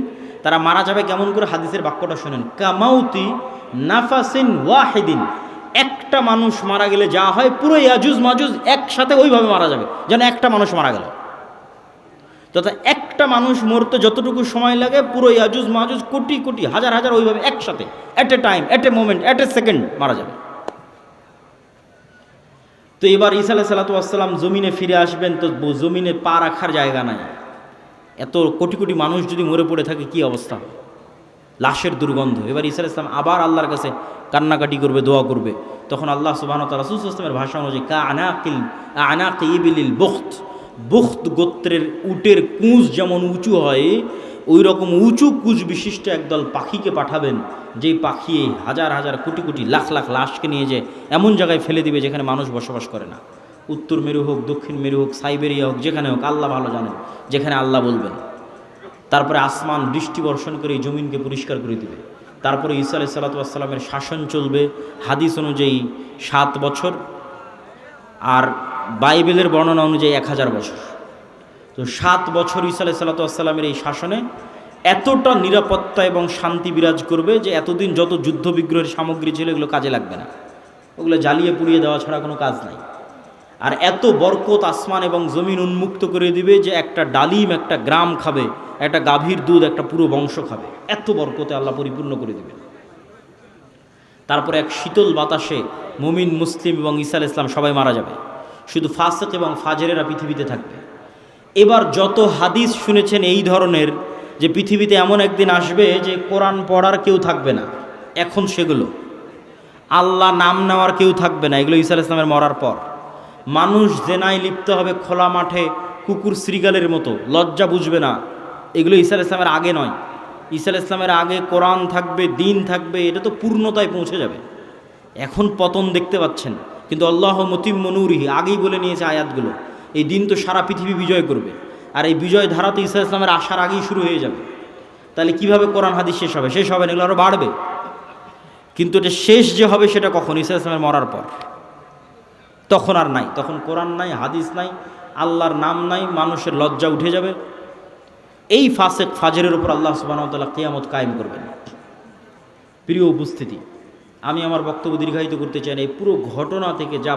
তারা মারা যাবে কেমন করে? হাদিসের বাক্যটা শোনেন, কামাউতি নাফাসিন ওয়াহিদিন। একটা মানুষ মারা গেলে যা হয়, পুরো ইয়াজুজ মাজুজ একসাথে ওইভাবে মারা যাবে যেন একটা মানুষ মারা গেল। তথা একটা মানুষ মরতে যতটুকু সময় লাগে, পুরো ইয়াজুজ মাজুজ কোটি কোটি হাজার হাজার ওইভাবে একসাথে at a time, at a moment, at a second মারা যাবে। তো এবার ঈসা আলাইহিস সালাম জমিনে ফিরে আসবেন, তো জমিনে পা রাখার জায়গা নাই। এত কোটি কোটি মানুষ যদি মরে পড়ে থাকে কি অবস্থা হবে? লাশের দুর্গন্ধ। এবার ঈসা আলাইহিস সালাম আবার আল্লাহর কাছে কান্নাকাটি করবে, দোয়া করবে। তখন আল্লাহ সুবহানাহু ওয়া তাআলা রাসূল সাল্লাল্লাহু আলাইহি ওয়াসাল্লামের ভাষা অনুযায়ী আনাকি ইবিলিল বুখত গোত্রের উটের কুঁজ যেমন উঁচু হয়, ওই রকম উঁচু কুঁজ বিশিষ্ট একদল পাখিকে পাঠাবেন, যেই পাখি হাজার হাজার কোটি কোটি লাখ লাখ লাশকে নিয়ে যায় এমন জায়গায় ফেলে দিবে যেখানে মানুষ বসবাস করে না। উত্তর মেরু হোক, দক্ষিণ মেরু হোক, সাইবেরিয়া হোক, যেখানে হোক, আল্লাহ ভালো জানেন, যেখানে আল্লাহ বলবেন। তারপরে আসমান বৃষ্টি বর্ষণ করে এই জমিনকে পরিষ্কার করে দিবে। তারপরে ঈসা আলাইহিস সালামের শাসন চলবে হাদিস অনুযায়ী 7 বছর, আর বাইবেলের বর্ণনা অনুযায়ী 1000 বছর। তো 7 বছর ঈসা আলাইহিস সালামের এই শাসনে এতটা নিরাপত্তা এবং শান্তি বিরাজ করবে যে এতদিন যত যুদ্ধ বিগ্রহের সামগ্রী ছিল এগুলো কাজে লাগবে না, ওগুলো জ্বালিয়ে পুড়িয়ে দেওয়া ছাড়া কোনো কাজ নাই। আর এত বরকত আসমান এবং জমিন উন্মুক্ত করে দিবে যে একটা ডালিম একটা গ্রাম খাবে, একটা গাভীর দুধ একটা পুরো বংশ খাবে, এত বরকতে আল্লাহ পরিপূর্ণ করে দিবে। তারপরে এক শীতল বাতাসে মুমিন মুসলিম এবং ঈসা আলাইহিস সালাম সবাই মারা যাবে, শুধু ফাসিক এবং ফাজেরেরা পৃথিবীতে থাকবে। এবার যত হাদিস শুনেছেন এই ধরনের, যে পৃথিবীতে এমন একদিন আসবে যে কোরআন পড়ার কেউ থাকবে না, এখন সেগুলো আল্লাহ নাম নেওয়ার কেউ থাকবে না, এগুলো ঈসা আলাইহিস সালামের মরার পর। মানুষ জেনায় লিপ্ত হবে খোলা মাঠে কুকুর শ্রীগালের মতো, লজ্জা বুঝবে না, এগুলো ঈসা আলাইহিস সালামের আগে নয়। ঈসা আলাইহিস সালামের আগে কোরআন থাকবে, দিন থাকবে, এটা তো পূর্ণতায় পৌঁছে যাবে। এখন পতন দেখতে পাচ্ছেন, কিন্তু আল্লাহ মুতিম্মু নূরিহি আগেই বলে নিয়েছে আয়াতগুলো, এই দিন তো সারা পৃথিবী বিজয় করবে, আর এই বিজয় ধারা তো ঈসা আলাইহিস সালামের আসার আগেই শুরু হয়ে যাবে। তাহলে কিভাবে কোরআন হাদিস শেষ হবে? শেষ হবে না, এগুলো আরও বাড়বে। কিন্তু এটা শেষ যে হবে সেটা কখন? ঈসা আলাইহিস সালামের মরার পর। তখন আর নাই, তখন কোরআন নাই, হাদিস নাই, আল্লাহর নাম নাই, মানুষের লজ্জা উঠে যাবে। এই ফাসিক ফাজেরের উপর আল্লাহ সুবহানাহু ওয়া তাআলা কিয়ামত কায়েম করবেন। প্রিয় উপস্থিতি, আমি আমার বক্তব্য দীর্ঘায়িত করতে চাই না, এই পুরো ঘটনা থেকে যা